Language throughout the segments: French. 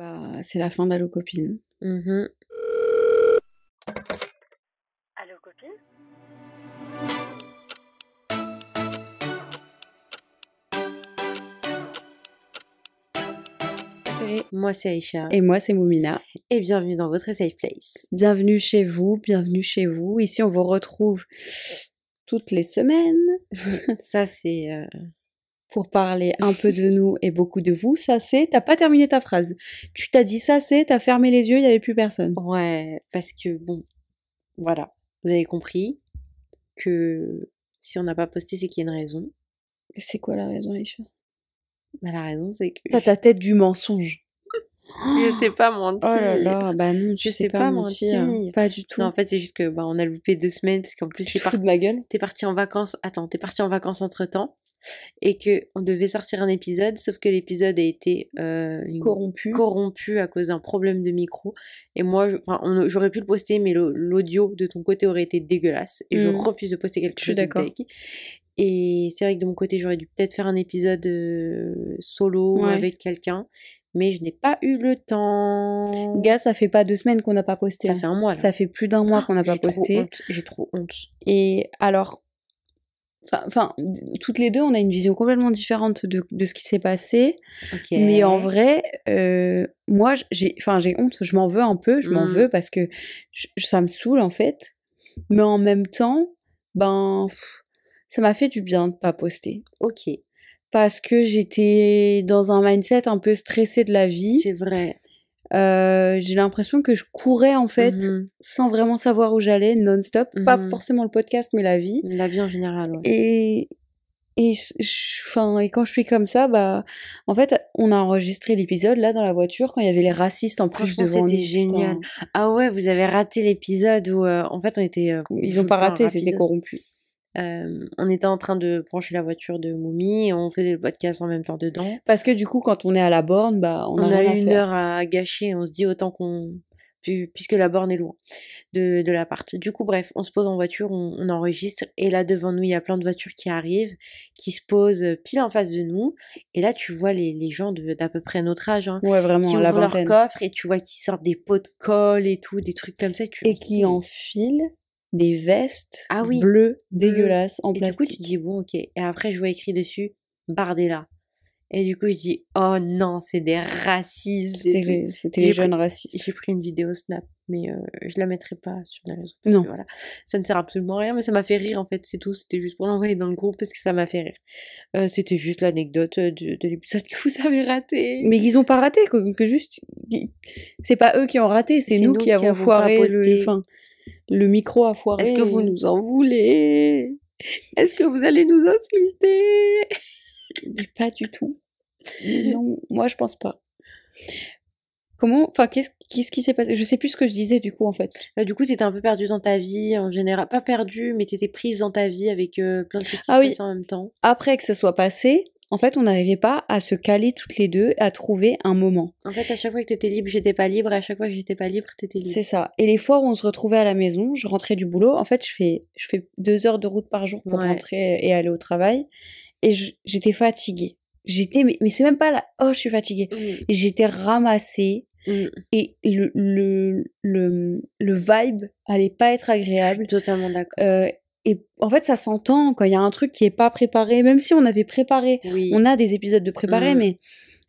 Bah, c'est la fin d'Allo Copine. Mhm. Allô, copine? Moi, c'est Aïcha. Et moi, c'est Moumina. Et bienvenue dans votre safe place. Bienvenue chez vous, bienvenue chez vous. Ici, on vous retrouve toutes les semaines Ça, c'est... pour parler un peu de nous et beaucoup de vous. Ça, c'est... T'as pas terminé ta phrase. Tu t'as dit ça, c'est... T'as fermé les yeux, il n'y avait plus personne. Ouais, parce que, bon, voilà. Vous avez compris que si on n'a pas posté, c'est qu'il y a une raison. C'est quoi la raison, Aïcha? Bah, la raison, c'est que... T'as ta tête du mensonge. Je sais pas mentir. Oh là là, bah non, tu Je sais sais pas pas mentir. mentir. Pas du tout. Non, en fait, c'est juste que on a loupé 2 semaines, parce qu'en plus, Tu te fous de ma gueule? t'es parti en vacances. Attends, t'es parti en vacances entre-temps. Et que on devait sortir un épisode, sauf que l'épisode a été corrompu à cause d'un problème de micro. Et moi, j'aurais pu le poster, mais l'audio de ton côté aurait été dégueulasse. Et je refuse de poster quelque chose de Taiki. Et c'est vrai que de mon côté, j'aurais dû peut-être faire un épisode solo avec quelqu'un. Mais je n'ai pas eu le temps. Gars, ça fait pas 2 semaines qu'on n'a pas posté. Ça fait un mois, là. Ça fait plus d'un mois qu'on n'a pas posté. J'ai trop honte. Et alors... Enfin, toutes les deux, on a une vision complètement différente de ce qui s'est passé. Okay. Mais en vrai, moi, j'ai honte, je m'en veux un peu, je m'en veux parce que ça me saoule en fait. Mais en même temps, ça m'a fait du bien de pas poster. Ok. Parce que j'étais dans un mindset un peu stressé de la vie. C'est vrai. J'ai l'impression que je courais en fait sans vraiment savoir où j'allais non-stop, pas forcément le podcast mais la vie en général, ouais. Et quand je suis comme ça, en fait on a enregistré l'épisode là dans la voiture quand il y avait les racistes en plus devant nous. C'était génial. Ah ouais, vous avez raté l'épisode où en fait on était ils ont pas raté, c'était corrompu. On était en train de brancher la voiture de Moumi et on faisait le podcast en même temps dedans. Parce que du coup, quand on est à la borne, on a une heure à gâcher. On se dit autant puisque la borne est loin de l'appart. Du coup, bref, on se pose en voiture, on enregistre. Et là, devant nous, il y a plein de voitures qui arrivent, qui se posent pile en face de nous. Et là, tu vois les gens d'à peu près notre âge, ouais, vraiment, qui ouvrent leur coffre et tu vois qu'ils sortent des pots de colle et tout, des trucs comme ça. Et qui enfilent des vestes bleues dégueulasses en plastique. Du coup, tu dis, bon, ok. Et après, je vois écrit dessus, Bardella. Et du coup, je dis, oh non, c'est des racistes. C'était les jeunes racistes. J'ai pris une vidéo Snap, mais je la mettrai pas sur les réseaux. Parce que, voilà, ça ne sert absolument à rien, mais ça m'a fait rire, en fait, c'est tout. C'était juste pour l'envoyer dans le groupe parce que ça m'a fait rire. C'était juste l'anecdote de l'épisode que vous avez raté. Mais ils ont pas raté, que juste... C'est pas eux qui ont raté, c'est nous qui avons foiré le micro a foiré. Est-ce que vous nous en voulez? Est-ce que vous allez nous insulter? Mais pas du tout. Non, moi je pense pas. Qu'est-ce qui s'est passé? Je sais plus ce que je disais du coup en fait. Du coup, t'étais un peu perdue dans ta vie en général. Pas perdue, mais t'étais prise dans ta vie avec plein de choses qui se passaient en même temps. Après que ça soit passé, en fait, on n'arrivait pas à se caler toutes les deux, à trouver un moment. En fait, à chaque fois que t'étais libre, j'étais pas libre. À chaque fois que j'étais pas libre, t'étais libre. C'est ça. Et les fois où on se retrouvait à la maison, je rentrais du boulot. En fait, je fais 2 heures de route par jour pour rentrer et aller au travail. Et j'étais fatiguée. Mais c'est même pas là. Oh, je suis fatiguée. Et j'étais ramassée. Et le vibe allait pas être agréable. Je suis totalement d'accord. Et en fait, ça s'entend quand il y a un truc qui est pas préparé, même si on avait préparé. On a des épisodes de préparés, mais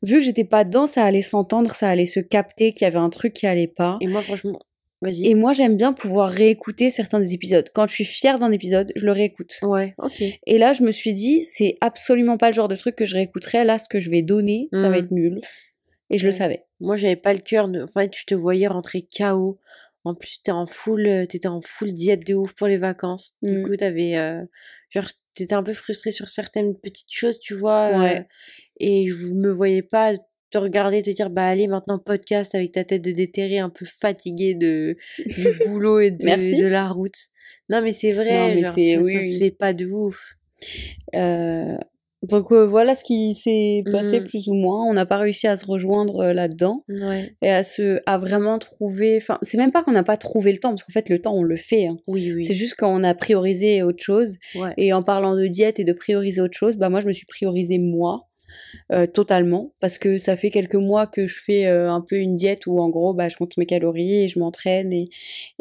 vu que j'étais pas dedans, ça allait s'entendre, ça allait se capter qu'il y avait un truc qui allait pas. Et moi, franchement, vas-y. Et moi, j'aime bien pouvoir réécouter certains des épisodes. Quand je suis fière d'un épisode, je le réécoute. Ouais, ok. Et là, je me suis dit, c'est absolument pas le genre de truc que je réécouterais. Là, ce que je vais donner, ça va être nul. Et je le savais. Moi, j'avais pas le cœur de... En fait, je te voyais rentrer KO. En plus, t'étais en full diète de ouf pour les vacances. Du coup, t'étais un peu frustrée sur certaines petites choses, tu vois. Et je me voyais pas te regarder, te dire, allez, maintenant podcast avec ta tête de déterré un peu fatiguée du boulot et de la route. Non, mais c'est vrai, ça se fait pas de ouf. Donc voilà ce qui s'est passé plus ou moins. On n'a pas réussi à se rejoindre là-dedans et à vraiment trouver. Enfin, c'est même pas qu'on n'a pas trouvé le temps parce qu'en fait le temps on le fait. Hein. Oui. C'est juste quand on a priorisé autre chose. Et en parlant de diète et de prioriser autre chose, moi je me suis priorisée moi. totalement, parce que ça fait quelques mois que je fais un peu une diète où en gros bah je compte mes calories et je m'entraîne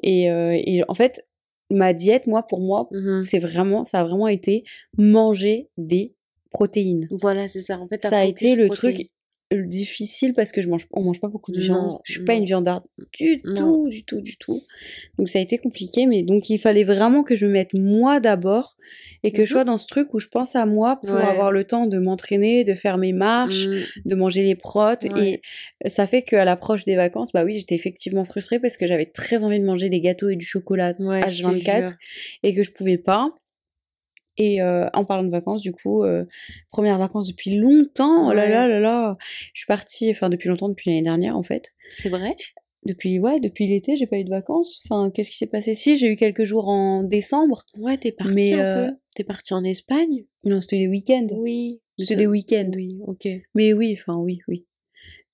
et en fait ma diète pour moi ça a vraiment été manger des protéines. Voilà, c'est ça. En fait, ça a été le truc difficile parce que on mange pas beaucoup de viande. Je suis pas une viandarde du tout. Donc ça a été compliqué, mais donc il fallait vraiment que je me mette moi d'abord et que je sois dans ce truc où je pense à moi pour avoir le temps de m'entraîner, de faire mes marches, de manger les protes. Et ça fait qu'à l'approche des vacances, bah oui, j'étais effectivement frustrée parce que j'avais très envie de manger des gâteaux et du chocolat H24 et que je pouvais pas. Et en parlant de vacances, du coup, première vacances depuis longtemps, oh là là, je suis partie, enfin depuis longtemps, depuis l'année dernière en fait. C'est vrai ? Depuis l'été, j'ai pas eu de vacances. Enfin, qu'est-ce qui s'est passé ? Si, j'ai eu quelques jours en décembre. Ouais, t'es partie un peu. T'es partie en Espagne ? Non, c'était des week-ends. Oui. C'était des week-ends. Oui, ok. Mais oui.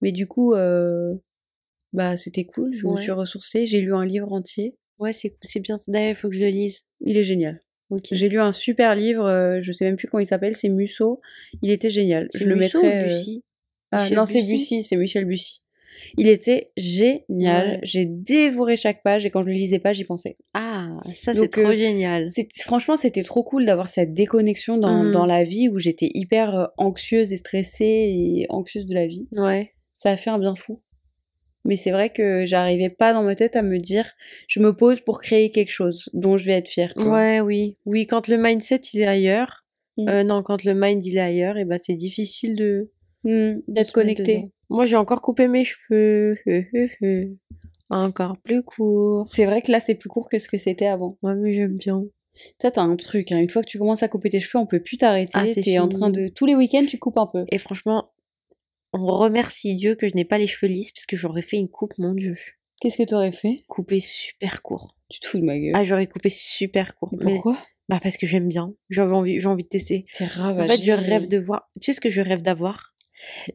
Mais du coup, bah c'était cool, je me suis ressourcée, j'ai lu un livre entier. Ouais, c'est bien, d'ailleurs, il faut que je le lise. Il est génial. Okay. J'ai lu un super livre, je sais même plus comment il s'appelle, c'est Musso. Il était génial. Je le mettrai. Bussy non, c'est Bussy, c'est Michel Bussy. Il était génial. Ouais. J'ai dévoré chaque page et quand je le lisais pas, j'y pensais. Ah, ça c'est trop génial. Franchement, c'était trop cool d'avoir cette déconnexion dans la vie où j'étais hyper anxieuse et stressée et anxieuse de la vie. Ouais. Ça a fait un bien fou. Mais c'est vrai que j'arrivais pas dans ma tête à me dire je me pose pour créer quelque chose dont je vais être fière. Tu vois. Oui. Quand le mindset il est ailleurs, quand le mind il est ailleurs, et bah c'est difficile d'être connecté. Moi j'ai encore coupé mes cheveux, encore plus court. C'est vrai que là c'est plus court que ce que c'était avant. Ouais, mais j'aime bien. Ça t'as un truc, hein. Une fois que tu commences à couper tes cheveux, on peut plus t'arrêter. T'es en train de tous les week-ends tu coupes un peu. Et franchement. On remercie Dieu que je n'ai pas les cheveux lisses parce que j'aurais fait une coupe, mon Dieu. Qu'est-ce que t'aurais fait ? Couper super court. Tu te fous de ma gueule. Ah, j'aurais coupé super court. Pourquoi ? Bah parce que j'aime bien. J'ai envie de tester. T'es ravagée. En fait, je rêve de voir. Tu sais ce que je rêve d'avoir ?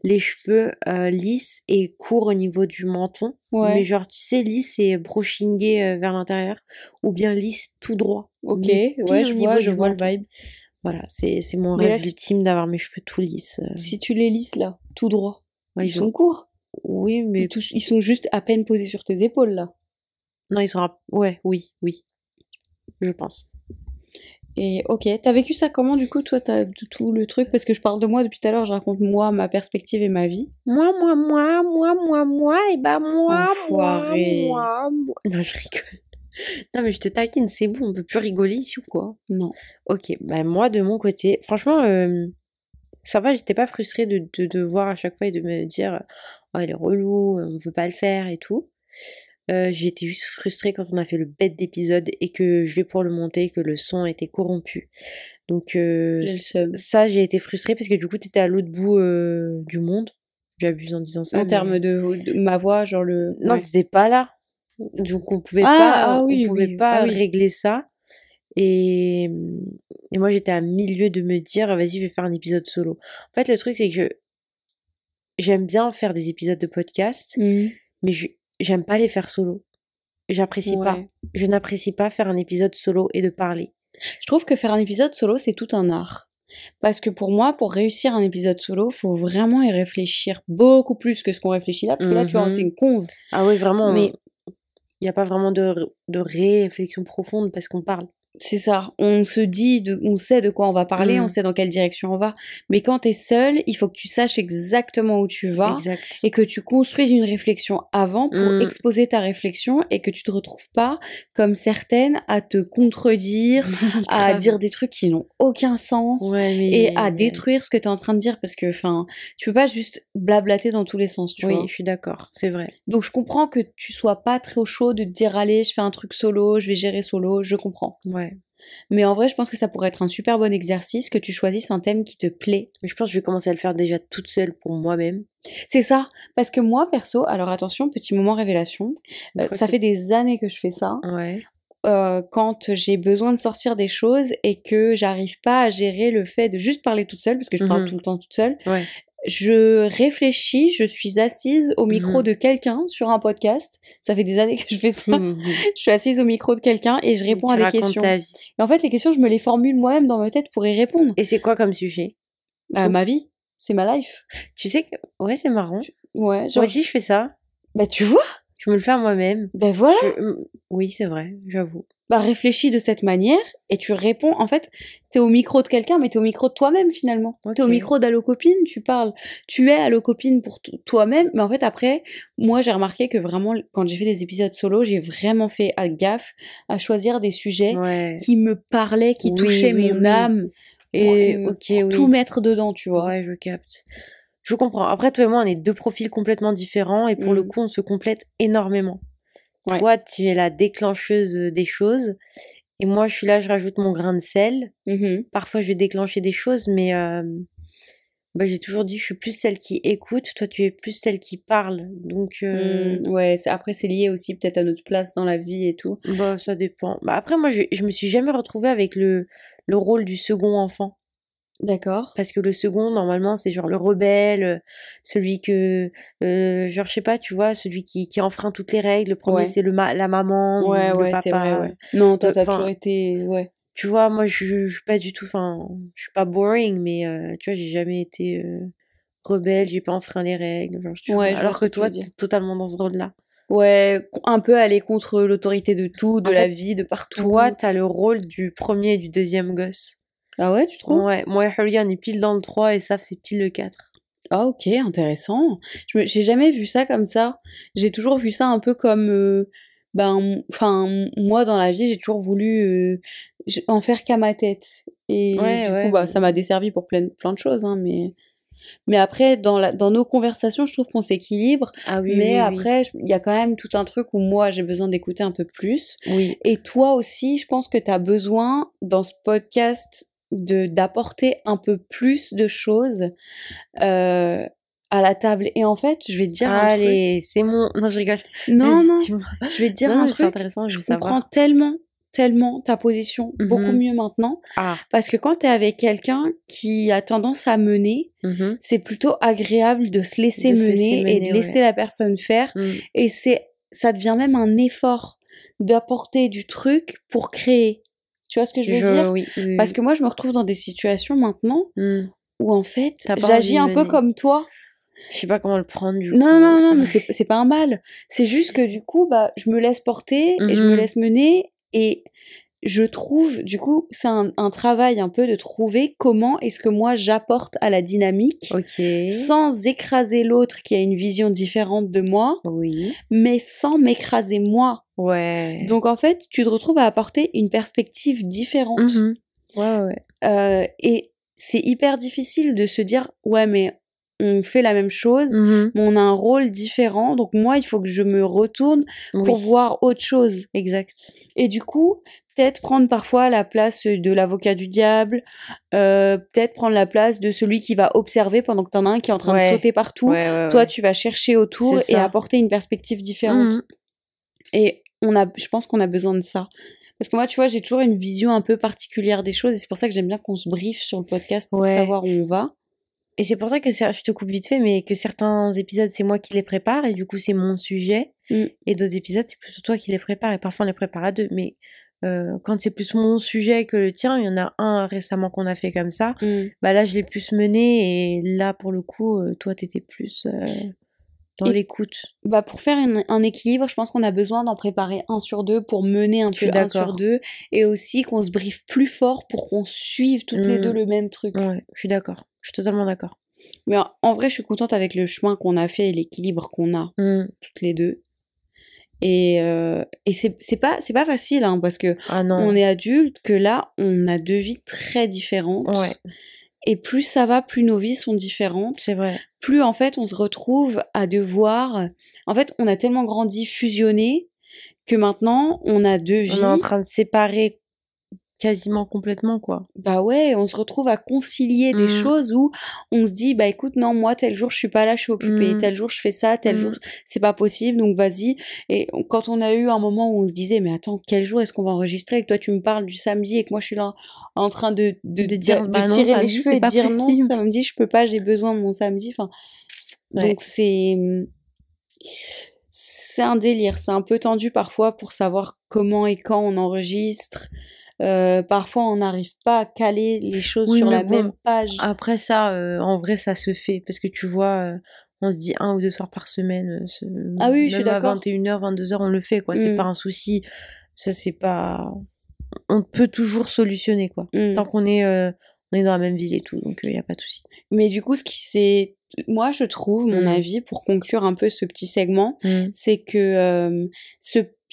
Les cheveux lisses et courts au niveau du menton. Ouais. Mais genre, tu sais, lisse et brushingé vers l'intérieur. Ou bien lisse tout droit. Ok, ouais, je vois le vibe. Voilà, c'est mon rêve ultime d'avoir mes cheveux tout lisses. Si tu les lisses là, tout droit, ils sont courts. Oui, mais... Ils sont juste à peine posés sur tes épaules là. Non, ils sont... Oui. Je pense. Et ok, t'as vécu ça comment du coup, toi, t'as tout le truc ? Parce que je parle de moi depuis tout à l'heure, je raconte moi, ma perspective et ma vie. Moi, et bah moi, Enfoiré. moi. Non, je rigole. Non mais je te taquine, c'est bon, on peut plus rigoler ici ou quoi ? Non. Ok, bah moi de mon côté, franchement, ça va, j'étais pas frustrée de voir à chaque fois et de me dire « Oh, elle est relou, on peut pas le faire et tout ». J'étais juste frustrée quand on a fait le bête d'épisode et que je vais pour le monter, que le son était corrompu. Donc ça, j'ai été frustrée parce que du coup, t'étais à l'autre bout du monde. J'abuse en disant ça. En termes de ma voix, genre le... Non, t'étais pas là. Donc on pouvait pas régler ça et moi j'étais à milieu de me dire vas-y je vais faire un épisode solo. En fait le truc c'est que j'aime bien faire des épisodes de podcast mais j'aime pas les faire solo. J'apprécie pas. Je n'apprécie pas faire un épisode solo et de parler. Je trouve que faire un épisode solo c'est tout un art. Parce que pour moi, pour réussir un épisode solo, faut vraiment y réfléchir beaucoup plus que ce qu'on réfléchit là. Parce que là, tu vois, c'est une conve. Ah oui, vraiment. Mais il n'y a pas vraiment de réflexion profonde parce qu'on parle. C'est ça, on se dit, on sait de quoi on va parler, on sait dans quelle direction on va. Mais quand t'es seul, il faut que tu saches exactement où tu vas et que tu construises une réflexion avant pour exposer ta réflexion et que tu te retrouves pas comme certaines à te contredire, à dire des trucs qui n'ont aucun sens et à détruire ce que t'es en train de dire parce que, enfin, tu peux pas juste blablater dans tous les sens, tu vois. Oui, je suis d'accord, c'est vrai. Donc je comprends que tu sois pas très chaud de te dire allez, je fais un truc solo, je vais gérer solo, je comprends. Ouais. Mais en vrai, je pense que ça pourrait être un super bon exercice que tu choisisses un thème qui te plaît. Mais je pense que je vais commencer à le faire déjà toute seule pour moi-même. C'est ça, parce que moi, perso, alors attention, petit moment révélation, ça fait des années que je fais ça. Ouais. Quand j'ai besoin de sortir des choses et que j'arrive pas à gérer le fait de juste parler toute seule, parce que je parle tout le temps toute seule. Ouais. Je réfléchis, je suis assise au micro de quelqu'un sur un podcast. Ça fait des années que je fais ça. Je suis assise au micro de quelqu'un et je réponds à des questions. Ta vie. Et en fait, les questions, je me les formule moi-même dans ma tête pour y répondre. Et c'est quoi comme sujet ? Ma vie. C'est ma life. Tu sais que... Ouais, c'est marrant. Ouais, genre... Moi aussi, je fais ça. Bah, tu vois. Je me le fais à moi-même. Ben voilà. Oui, c'est vrai, j'avoue. Bah, réfléchis de cette manière et tu réponds. En fait, t'es au micro de quelqu'un, mais t'es au micro de toi-même finalement. Okay. T'es au micro d'Allo Copine, tu parles. Tu es Allo Copine pour toi-même, mais en fait, après, moi, j'ai remarqué que vraiment, quand j'ai fait des épisodes solo, j'ai vraiment fait gaffe à choisir des sujets qui me parlaient, qui touchaient mon âme. Et pour tout mettre dedans, tu vois. Ouais, je capte. Je comprends. Après, toi et moi, on est deux profils complètement différents et pour le coup, on se complète énormément. Ouais. Toi, tu es la déclencheuse des choses et moi, je suis là, je rajoute mon grain de sel. Parfois, je vais déclencher des choses, mais j'ai toujours dit, je suis plus celle qui écoute. Toi, tu es plus celle qui parle. Donc, ouais, après, c'est lié aussi peut-être à notre place dans la vie et tout. Bah, ça dépend. Bah, après, moi, je me suis jamais retrouvée avec le rôle du second enfant. D'accord. Parce que le second, normalement, c'est genre le rebelle, celui que... genre, je sais pas, tu vois, celui qui enfreint toutes les règles. Le premier, c'est la maman ou le papa. C'est vrai, ouais. Non, toi, t'as toujours été... Ouais. Tu vois, moi, je suis pas du tout... Enfin, je suis pas boring, mais tu vois, j'ai jamais été rebelle, j'ai pas enfreint les règles. Genre, tu vois, alors que toi, t'es totalement dans ce rôle-là. Ouais, un peu aller contre l'autorité de tout, de la vie, de partout. Toi, t'as le rôle du premier et du deuxième gosse. Ah ouais, tu trouves? Ouais, moi et Hurrian est pile dans le 3 et Saf c'est pile le 4. Ah ok, intéressant. J'ai jamais vu ça comme ça. J'ai toujours vu ça un peu comme... moi dans la vie, j'ai toujours voulu en faire qu'à ma tête. Et du coup, ça m'a desservi pour plein de choses, hein, mais après, dans nos conversations, je trouve qu'on s'équilibre. Ah oui, mais après, il y a quand même tout un truc où moi, j'ai besoin d'écouter un peu plus. Oui. Et toi aussi, je pense que tu as besoin, dans ce podcast, d'apporter un peu plus de choses à la table. Et en fait, je vais te dire un truc. Allez, c'est mon... Non, je rigole. Non, je vais te dire un truc. C'est intéressant, je comprends tellement ta position, beaucoup mieux maintenant. Parce que quand t'es avec quelqu'un qui a tendance à mener, c'est plutôt agréable de se laisser mener et de laisser la personne faire. Et ça devient même un effort d'apporter du truc pour créer. Tu vois ce que je veux dire? Oui. Parce que moi, je me retrouve dans des situations maintenant où en fait, j'agis un peu comme toi. Je sais pas comment le prendre du coup. Non, mais c'est pas un mal. C'est juste que du coup, je me laisse porter et je me laisse mener. Et je trouve, du coup, c'est un travail un peu de trouver comment est-ce que moi j'apporte à la dynamique sans écraser l'autre qui a une vision différente de moi, mais sans m'écraser moi. Ouais. Donc en fait, tu te retrouves à apporter une perspective différente. Et c'est hyper difficile de se dire, ouais, mais on fait la même chose, mais on a un rôle différent. Donc moi, il faut que je me retourne pour voir autre chose. Exact. Et du coup, peut-être prendre parfois la place de l'avocat du diable, peut-être prendre la place de celui qui va observer pendant que t'en as un qui est en train de sauter partout. Toi, tu vas chercher autour et apporter une perspective différente. Et je pense qu'on a besoin de ça. Parce que moi, tu vois, j'ai toujours une vision un peu particulière des choses et c'est pour ça que j'aime bien qu'on se briefe sur le podcast pour savoir où on va. Et c'est pour ça que je te coupe vite fait, mais que certains épisodes, c'est moi qui les prépare et du coup, c'est mon sujet. Et d'autres épisodes, c'est plutôt toi qui les prépare et parfois on les prépare à deux. Mais quand c'est plus mon sujet que le tien, il y en a un récemment qu'on a fait comme ça. Là, je l'ai plus mené et là, pour le coup, toi, t'étais plus dans l'écoute. Pour faire un équilibre, je pense qu'on a besoin d'en préparer un sur deux pour mener un peu un sur deux et aussi qu'on se briefe plus fort pour qu'on suive toutes les deux le même truc. Ouais, je suis d'accord. Je suis totalement d'accord. Mais en vrai, je suis contente avec le chemin qu'on a fait et l'équilibre qu'on a toutes les deux. Et c'est pas facile, hein, parce que on est adulte, que là, on a deux vies très différentes. Ouais. Et plus ça va, plus nos vies sont différentes. C'est vrai. Plus, en fait, on se retrouve à devoir... En fait, on a tellement grandi fusionné que maintenant, on a deux vies. On est en train de séparer quasiment complètement, quoi. Ouais, on se retrouve à concilier des choses où on se dit, écoute, non, moi, tel jour, je suis pas là, je suis occupée. Tel jour, je fais ça, tel jour, c'est pas possible, donc vas-y. Et quand on a eu un moment où on se disait, mais attends, quel jour est-ce qu'on va enregistrer et que toi, tu me parles du samedi et que moi, je suis là en train de tirer les cheveux et de dire non, samedi, je peux pas, j'ai besoin de mon samedi. Enfin, donc c'est un délire. C'est un peu tendu parfois pour savoir comment et quand on enregistre. Parfois, on n'arrive pas à caler les choses sur la même page. Après ça, en vrai, ça se fait. Parce que tu vois, on se dit 1 ou 2 soirs par semaine. Ah oui, je suis même à d'accord. 21h, 22h, on le fait, quoi. C'est pas un souci. Ça, c'est pas... On peut toujours solutionner, quoi. Tant qu'on est dans la même ville et tout, donc il n'y a pas de souci. Mais du coup, moi, je trouve, mon avis, pour conclure un peu ce petit segment, c'est que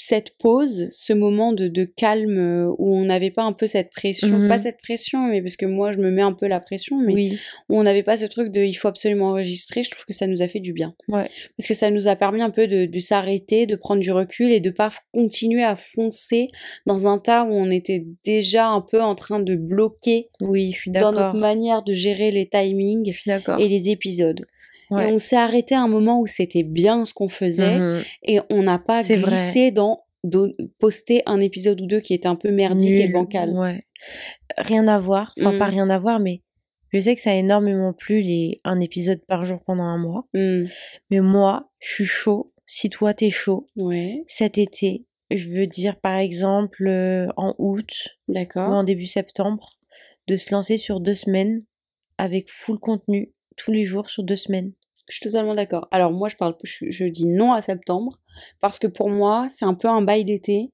cette pause, ce moment de calme où on n'avait pas un peu cette pression, pas cette pression, mais parce que moi, je me mets un peu la pression, mais où on n'avait pas ce truc de il faut absolument enregistrer, je trouve que ça nous a fait du bien. Ouais. Parce que ça nous a permis un peu de s'arrêter, de prendre du recul et de pas continuer à foncer dans un tas où on était déjà un peu en train de bloquer je suis d'accord. dans notre manière de gérer les timings et les épisodes. Ouais. Et on s'est arrêté à un moment où c'était bien ce qu'on faisait et on n'a pas glissé dans poster un épisode ou deux qui était un peu merdique et bancal. Ouais. Rien à voir, enfin pas rien à voir, mais je sais que ça a énormément plu un épisode par jour pendant un mois. Mais moi, je suis chaud. Si toi t'es chaud, cet été, je veux dire par exemple en août ou en début septembre, de se lancer sur 2 semaines avec full contenu tous les jours sur 2 semaines. Je suis totalement d'accord. Alors moi, je dis non à septembre parce que pour moi, c'est un peu un bail d'été.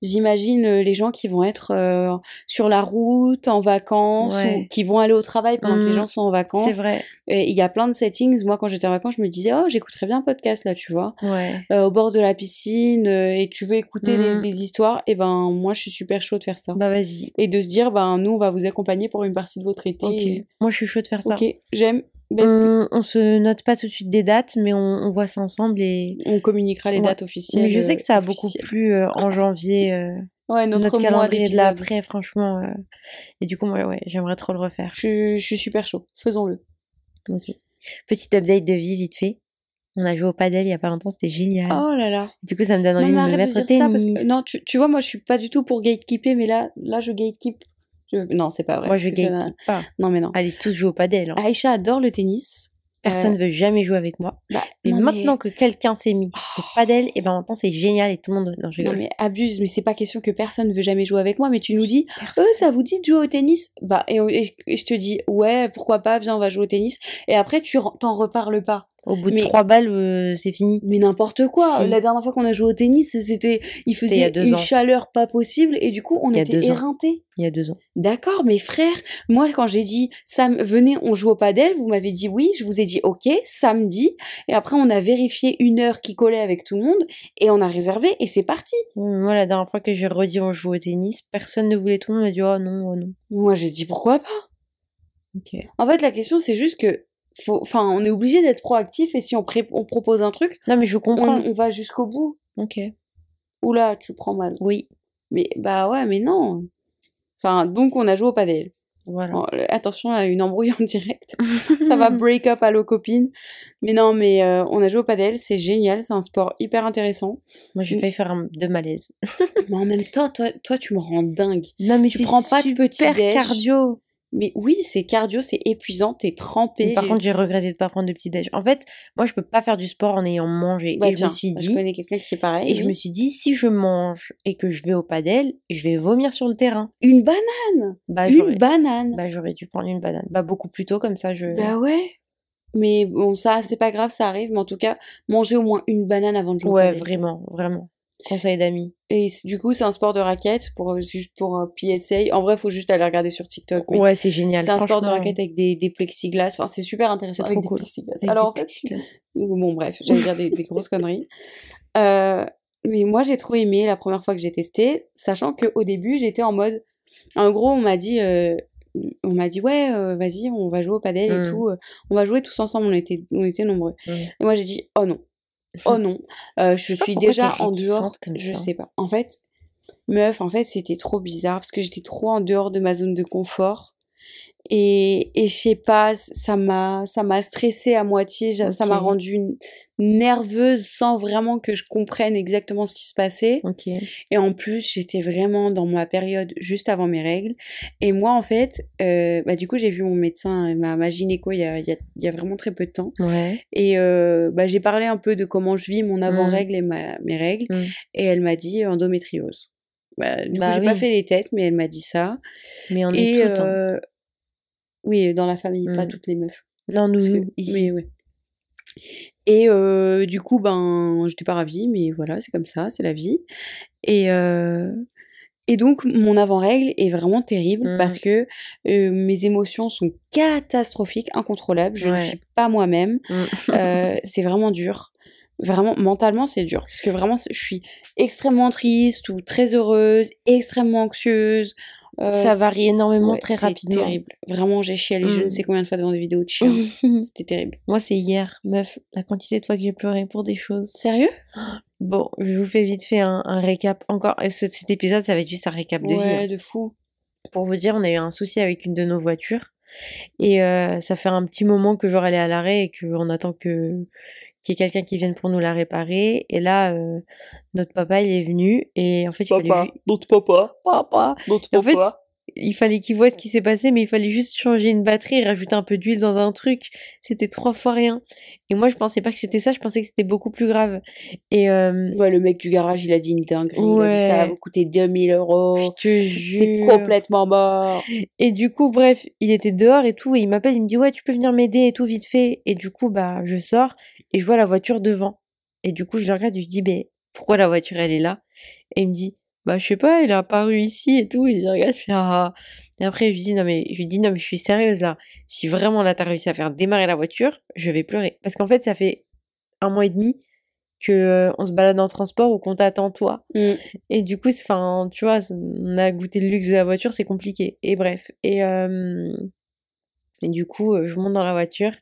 J'imagine les gens qui vont être sur la route, en vacances, ou qui vont aller au travail pendant que les gens sont en vacances. C'est vrai. Il y a plein de settings. Moi, quand j'étais en vacances, je me disais, oh, j'écouterais bien un podcast là, tu vois. Au bord de la piscine, et tu veux écouter des histoires, et ben moi, je suis super chaud de faire ça. Bah vas-y. Et de se dire, nous, on va vous accompagner pour une partie de votre été. Ok. Moi, je suis chaud de faire ça. Ok, j'aime. On se note pas tout de suite des dates, mais on voit ça ensemble et on communiquera les dates officielles. Mais je sais que ça a beaucoup plu en janvier. Notre calendrier de l'après, franchement. Et du coup, moi, j'aimerais trop le refaire. Je suis super chaud. Faisons-le. Ok. Petite update de vie vite fait. On a joué au padel il y a pas longtemps, c'était génial. Oh là là. Du coup, ça me donne envie de me mettre au tennis. Ça parce que... Non, tu vois, moi, je suis pas du tout pour gatekeeper, mais là, je gatekeep. Non, c'est pas vrai. Moi, je gatekeep pas. Non, mais non. Allez, tous jouer au padel. Hein. Aïcha adore le tennis. Personne veut jamais jouer avec moi. Et maintenant que quelqu'un s'est mis au padel, et ben maintenant c'est génial et tout le monde. Non, je rigole. Non mais abuse, mais c'est pas question que personne veut jamais jouer avec moi, mais tu nous dis, ça vous dit de jouer au tennis? Et je te dis, ouais, pourquoi pas, viens, on va jouer au tennis. Et après, tu t'en reparles pas. Au bout de 3 balles, c'est fini. Mais n'importe quoi. Si. La dernière fois qu'on a joué au tennis, il faisait une chaleur pas possible et du coup, on était éreintés. Il y a 2 ans. D'accord, mais frère, moi, quand j'ai dit, Sam, venez, on joue au padel, vous m'avez dit oui, je vous ai dit ok, samedi. Et après, on a vérifié une heure qui collait avec tout le monde et on a réservé et c'est parti. Moi, la dernière fois que j'ai redit on joue au tennis, personne ne voulait, tout le monde m'a dit oh non, oh non. Moi, j'ai dit pourquoi pas. Ok. En fait, la question, c'est juste que on est obligé d'être proactif et si on propose un truc, non mais je comprends, on va jusqu'au bout. Ok. Oula, tu prends mal. Oui. Mais ouais, mais non. Enfin, donc on a joué au padel. Voilà. Bon, attention à une embrouille en direct. Ça va break up, allô copine. Mais non, mais on a joué au padel, c'est génial, c'est un sport hyper intéressant. Moi j'ai failli faire de malaise. Mais en même temps, toi tu me rends dingue. Non mais tu prends pas de petit déj. Cardio. Mais oui, c'est cardio, c'est épuisant, t'es trempé. Par contre, j'ai regretté de pas prendre de petit déj. En fait, moi, je peux pas faire du sport en ayant mangé. Et je me suis dit. Je connais quelqu'un qui est pareil. Et je me suis dit, si je mange et que je vais au padel, je vais vomir sur le terrain. Une banane. Une banane. J'aurais dû prendre une banane. Beaucoup plus tôt, comme ça, Bah ouais. Mais bon, ça, c'est pas grave, ça arrive. Mais en tout cas, manger au moins une banane avant de jouer au padel. Ouais, vraiment, vraiment. Conseil d'amis. Et du coup, c'est un sport de raquette juste pour PSA. En vrai, faut juste aller regarder sur TikTok. Ouais, c'est génial. C'est un sport de raquette avec des plexiglas. Enfin, c'est super intéressant. C'est trop cool. Alors, en fait, bon, bref, j'allais dire des grosses conneries. Mais moi, j'ai trop aimé la première fois que j'ai testé, sachant qu'au début, j'étais en mode. En gros, on m'a dit, ouais, vas-y, on va jouer au padel et tout. On va jouer tous ensemble. On était nombreux. Et moi, j'ai dit, oh non. Oh non, je suis déjà en dehors, je sais pas. En fait, c'était trop bizarre parce que j'étais trop en dehors de ma zone de confort et je sais pas, ça m'a stressée à moitié, ça m'a rendue nerveuse sans vraiment que je comprenne exactement ce qui se passait. Et en plus, j'étais vraiment dans ma période juste avant mes règles. Et moi, en fait, du coup, j'ai vu mon médecin, ma gynéco, il y a vraiment très peu de temps. Et j'ai parlé un peu de comment je vis mon avant-règle et mes règles. Et elle m'a dit endométriose. Du coup, j'ai pas fait les tests, mais elle m'a dit ça. Mais on est toutes, hein. Oui, dans la famille, pas toutes les meufs. Non, nous, ici. Mais ouais. Et du coup, j'étais pas ravie, mais voilà, c'est comme ça, c'est la vie. Et donc, mon avant-règle est vraiment terrible parce que mes émotions sont catastrophiques, incontrôlables. Je ne suis pas moi-même. C'est vraiment dur. Vraiment, mentalement, c'est dur. Parce que vraiment, je suis extrêmement triste ou très heureuse, extrêmement anxieuse. Ça varie énormément très rapidement. C'est terrible. Vraiment, j'ai chialé je ne sais combien de fois devant des vidéos de chiens. C'était terrible. Moi, c'est hier, meuf, la quantité de fois que j'ai pleuré pour des choses. Sérieux? Bon, je vous fais vite fait un récap. Encore, cet épisode, ça va être juste un récap de vie. Ouais, de fou. Pour vous dire, on a eu un souci avec une de nos voitures. Et ça fait un petit moment que genre elle est à l'arrêt et qu'on attend qu'il y ait quelqu'un qui vienne pour nous la réparer. Et là, notre papa, il est venu. Et en fait, Notre papa. En fait, il fallait qu'il voit ce qui s'est passé, mais il fallait juste changer une batterie et rajouter un peu d'huile dans un truc. C'était 3 fois rien. Et moi, je pensais pas que c'était ça, je pensais que c'était beaucoup plus grave. Et ouais, le mec du garage, il a dit une dinguerie. Il a dit ça va vous coûter 2000 €. Je te jure. C'est complètement mort. Et du coup, bref, il était dehors et tout, et il m'appelle, il me dit ouais, tu peux venir m'aider et tout, vite fait. Et du coup, je sors et je vois la voiture devant. Et du coup, je le regarde et je dis, pourquoi la voiture, elle est là? Et il me dit, je sais pas, il est apparu ici et tout. Et je regarde, je fais, ah. Et après, je lui dis, non, mais je suis sérieuse là. Si vraiment là, t'as réussi à faire démarrer la voiture, je vais pleurer. Parce qu'en fait, ça fait 1 mois et demi que on se balade en transport ou qu'on t'attend toi. Et du coup, tu vois, on a goûté le luxe de la voiture, c'est compliqué. Et bref. Et du coup, je monte dans la voiture,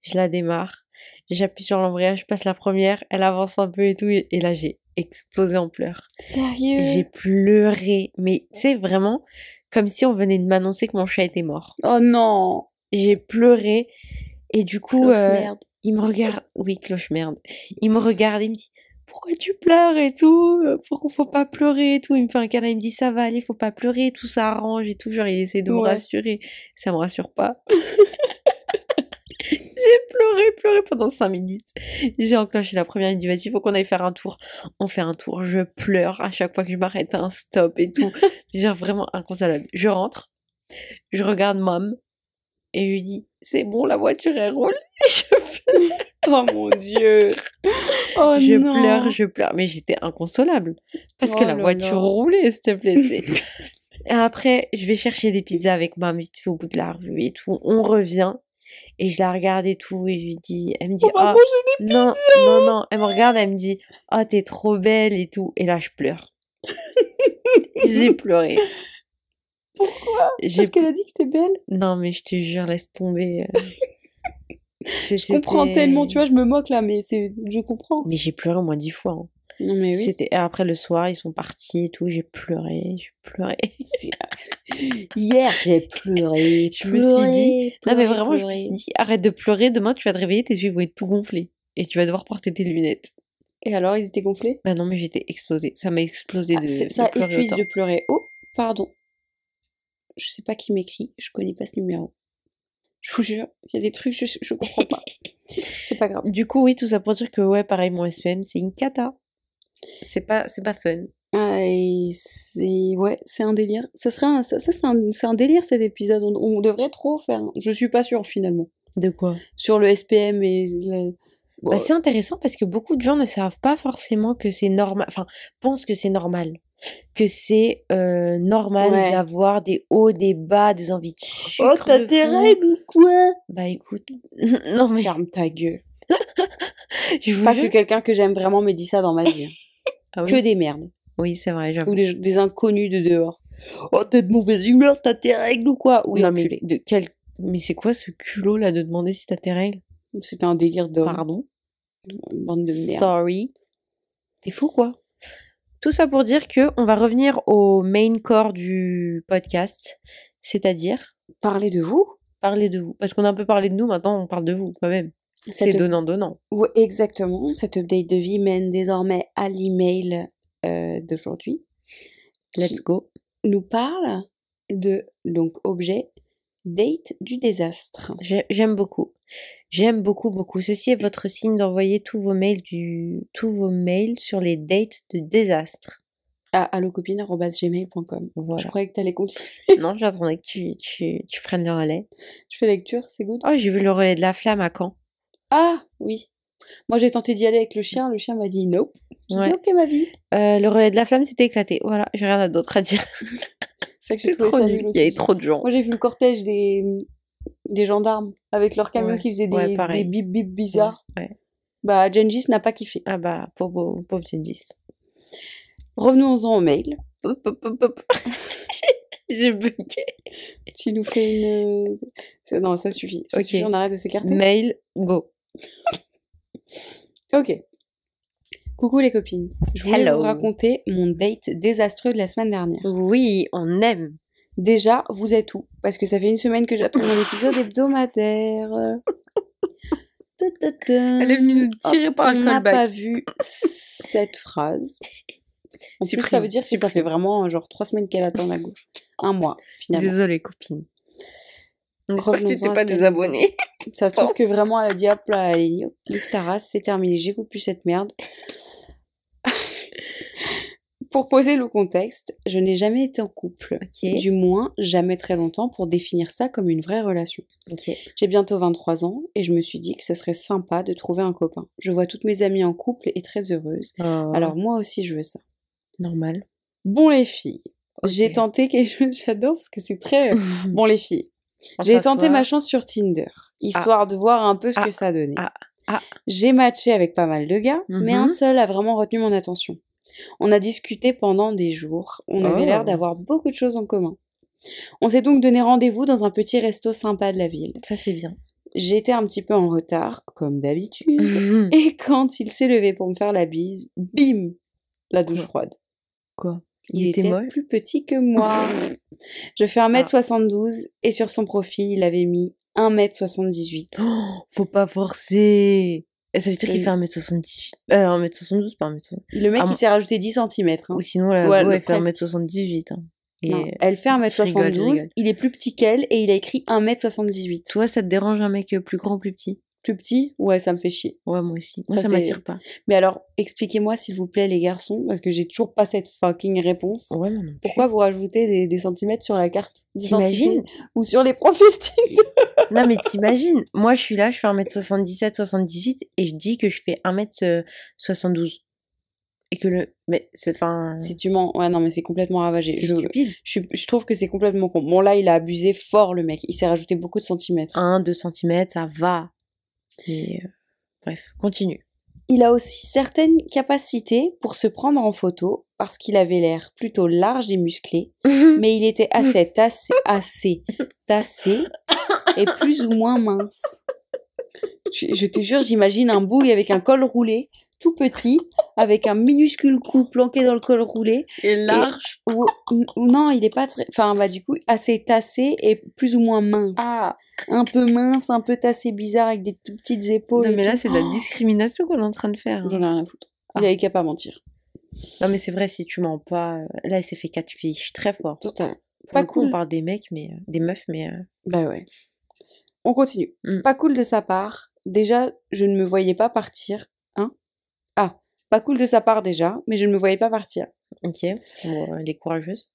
je la démarre. J'appuie sur l'embrayage, je passe la première, elle avance un peu et tout, et là j'ai explosé en pleurs. Sérieux? J'ai pleuré, mais tu sais, vraiment, comme si on venait de m'annoncer que mon chat était mort. Oh non! J'ai pleuré, et du coup, Cloche-merde. Il me regarde, oui, cloche-merde. Il me regarde, il me dit, pourquoi tu pleures et tout? Pourquoi faut pas pleurer et tout? Il me fait un câlin, il me dit, ça va aller, faut pas pleurer, tout s'arrange et tout, genre il essaie de me rassurer. Ça me rassure pas. J'ai pleuré pendant 5 minutes. J'ai enclenché la première, il me dit, vas-y, faut qu'on aille faire un tour. On fait un tour, je pleure à chaque fois que je m'arrête à un stop et tout. Genre vraiment inconsolable. Je rentre, je regarde Mom et je lui dis, c'est bon, la voiture elle roule. Et je pleure. Oh mon Dieu. Oh je pleure, mais j'étais inconsolable parce que la voiture roulait, s'il te plaît. Et après, je vais chercher des pizzas avec Mom, vite fait au bout de la rue et tout. On revient. Et je la regarde et tout, et je lui dis, elle me dit, on va manger des pizzas. Non, elle me regarde, elle me dit, t'es trop belle et tout. Et là, je pleure. J'ai pleuré. Pourquoi? Parce qu'elle a dit que t'es belle? Non, mais je te jure, laisse tomber. Je comprends tellement, tu vois, je me moque là, mais je comprends. Mais j'ai pleuré au moins 10 fois. Hein. Non, mais oui. Et après le soir, ils sont partis et tout, j'ai pleuré. Hier, j'ai pleuré. Je me suis dit, non mais vraiment, je me suis dit, arrête de pleurer, demain tu vas te réveiller, tes yeux vont être tout gonflés. Et tu vas devoir porter tes lunettes. Et alors, ils étaient gonflés? Non, mais j'étais explosée. Ça m'a explosé ça épuise de pleurer. Oh, pardon. Je sais pas qui m'écrit, je connais pas ce numéro. Je vous jure, il y a des trucs, je comprends pas. C'est pas grave. Du coup, oui, tout ça pour dire que, ouais, pareil, mon SPM, c'est une cata. C'est pas fun. C'est un délire. C'est un délire cet épisode. On devrait trop faire. Je suis pas sûre finalement. De quoi? Sur le SPM et c'est intéressant parce que beaucoup de gens ne savent pas forcément que c'est normal. Enfin, pensent que c'est normal. Que c'est normal d'avoir des hauts, des bas, des envies de sucre. Oh, t'as tes règles ou quoi? Écoute. Non mais. Ferme ta gueule. Pas que quelqu'un que j'aime vraiment me dit ça dans ma vie. Ah oui? Que des merdes. Oui, c'est vrai, j'avoue. Ou des inconnus de dehors. Oh, t'es de mauvaise humeur, t'as tes règles ou quoi? Oui, non, mais c'est quoi ce culot là de demander si t'as tes règles? C'était un délire d'homme. Pardon? Bande de merde. Sorry. T'es fou quoi? Tout ça pour dire que on va revenir au main core du podcast, c'est-à-dire parler de vous. Parler de vous. Parce qu'on a un peu parlé de nous, maintenant on parle de vous quand même. C'est donnant-donnant. Oui, exactement. Cette update de vie mène désormais à l'email d'aujourd'hui. Let's go. Nous parle de, donc, objet, date du désastre. J'aime beaucoup. J'aime beaucoup. Ceci est votre signe d'envoyer tous vos mails sur les dates de désastre. à allocopine@gmail.com. Voilà. Je croyais que t'allais continuer. Non, j'attendais que tu prennes le relais. Je fais lecture, c'est good. Oh, j'ai vu le relais de la flamme à Caen. Ah, oui. Moi, j'ai tenté d'y aller avec le chien m'a dit nope. J'ai dit ok, ma vie. Le relais de la flamme, c'était éclaté. Voilà, j'ai rien d'autre à dire. C'est que j'ai trouvé ça nul aussi. Il y avait trop de gens. Moi, j'ai vu le cortège des gendarmes avec leurs camions qui faisaient des bip bip bizarres. Ouais. Bah, Gengis n'a pas kiffé. Ah bah, pauvre Gengis. Revenons-en au mail. J'ai bugué. Tu nous fais une... Non, ça suffit. Ça suffit, on arrête de s'écarter. Mail, go. Ok. Coucou les copines. Je voulais vous raconter mon date désastreux de la semaine dernière. Oui, on aime. Déjà, vous êtes où? Parce que ça fait une semaine que j'attends mon épisode hebdomadaire. Elle est venue nous tirer par un callback. On n'a pas vu cette phrase. En plus, ça veut dire que ça fait vraiment genre 3 semaines qu'elle attend la gauche. 1 mois, finalement. Désolée, copine. On espère que c'est pas des abonnés. Ça se trouve que vraiment, elle a dit hop là, allez, hop, nique ta race, c'est terminé, j'écoute plus cette merde. Pour poser le contexte, je n'ai jamais été en couple. Du moins, jamais très longtemps pour définir ça comme une vraie relation. J'ai bientôt 23 ans et je me suis dit que ça serait sympa de trouver un copain. Je vois toutes mes amies en couple et très heureuses. Alors moi aussi, je veux ça. Normal. Bon les filles, j'ai tenté quelque chose, j'adore parce que c'est très... Bon les filles, j'ai tenté ma chance sur Tinder, histoire de voir un peu ce que ça donnait. J'ai matché avec pas mal de gars, mais un seul a vraiment retenu mon attention. On a discuté pendant des jours, on avait l'air d'avoir beaucoup de choses en commun. On s'est donc donné rendez-vous dans un petit resto sympa de la ville. Ça c'est bien. J'étais un petit peu en retard, comme d'habitude, et quand il s'est levé pour me faire la bise, bim, la douche froide. Quoi? Il était plus petit que moi. Je fais 1m72 et sur son profil, il avait mis 1m78. Oh, faut pas forcer. Ça veut dire qu'il fait 1m78. 1m72, pas 1m72. Le mec, il s'est rajouté 10 cm. Hein. Ou sinon, la go, elle fait 1m78. Hein. Non, elle fait 1m72, il est plus petit qu'elle et il a écrit 1m78. Toi, ça te dérange un mec plus grand ou plus petit? Plus petit? Ouais, ça me fait chier. Ouais, moi aussi. Moi, ça m'attire pas. Mais alors, expliquez-moi s'il vous plaît, les garçons, parce que j'ai toujours pas cette fucking réponse. Ouais, non, pourquoi vous rajoutez des centimètres sur la carte d'identité ou sur les profils Tinder? Non, mais t'imagines, moi, je suis là, je fais 1m77, 78 et je dis que je fais 1m72. Et que le... Mais c'est... Si tu mens... Ouais, non, mais c'est complètement ravagé. C'est stupide. Je trouve que c'est complètement con. Bon, là, il a abusé fort, le mec. Il s'est rajouté beaucoup de centimètres. 1, 2 centimètres, ça va. Et bref, continue. Il a aussi certaines capacités pour se prendre en photo parce qu'il avait l'air plutôt large et musclé, mais il était assez tassé et plus ou moins mince. Je te jure, j'imagine un boug avec un col roulé, tout petit, avec un minuscule cou planqué dans le col roulé. Et large. Non, il est pas très... Enfin, bah du coup, assez tassé et plus ou moins mince. Un peu mince, un peu tassé bizarre avec des tout petites épaules. Non, mais là, c'est de la discrimination qu'on est en train de faire. J'en ai rien à foutre. Il avait qu'à pas mentir. Non, mais c'est vrai, si tu mens pas... Là, il s'est fait 4 fiches très fort. Total. Pas cool. On parle des mecs, mais... Des meufs, mais... Bah ouais. On continue. Pas cool de sa part. Déjà, je ne me voyais pas partir. Pas cool de sa part déjà, mais je ne me voyais pas partir. Ok, bon, elle est courageuse.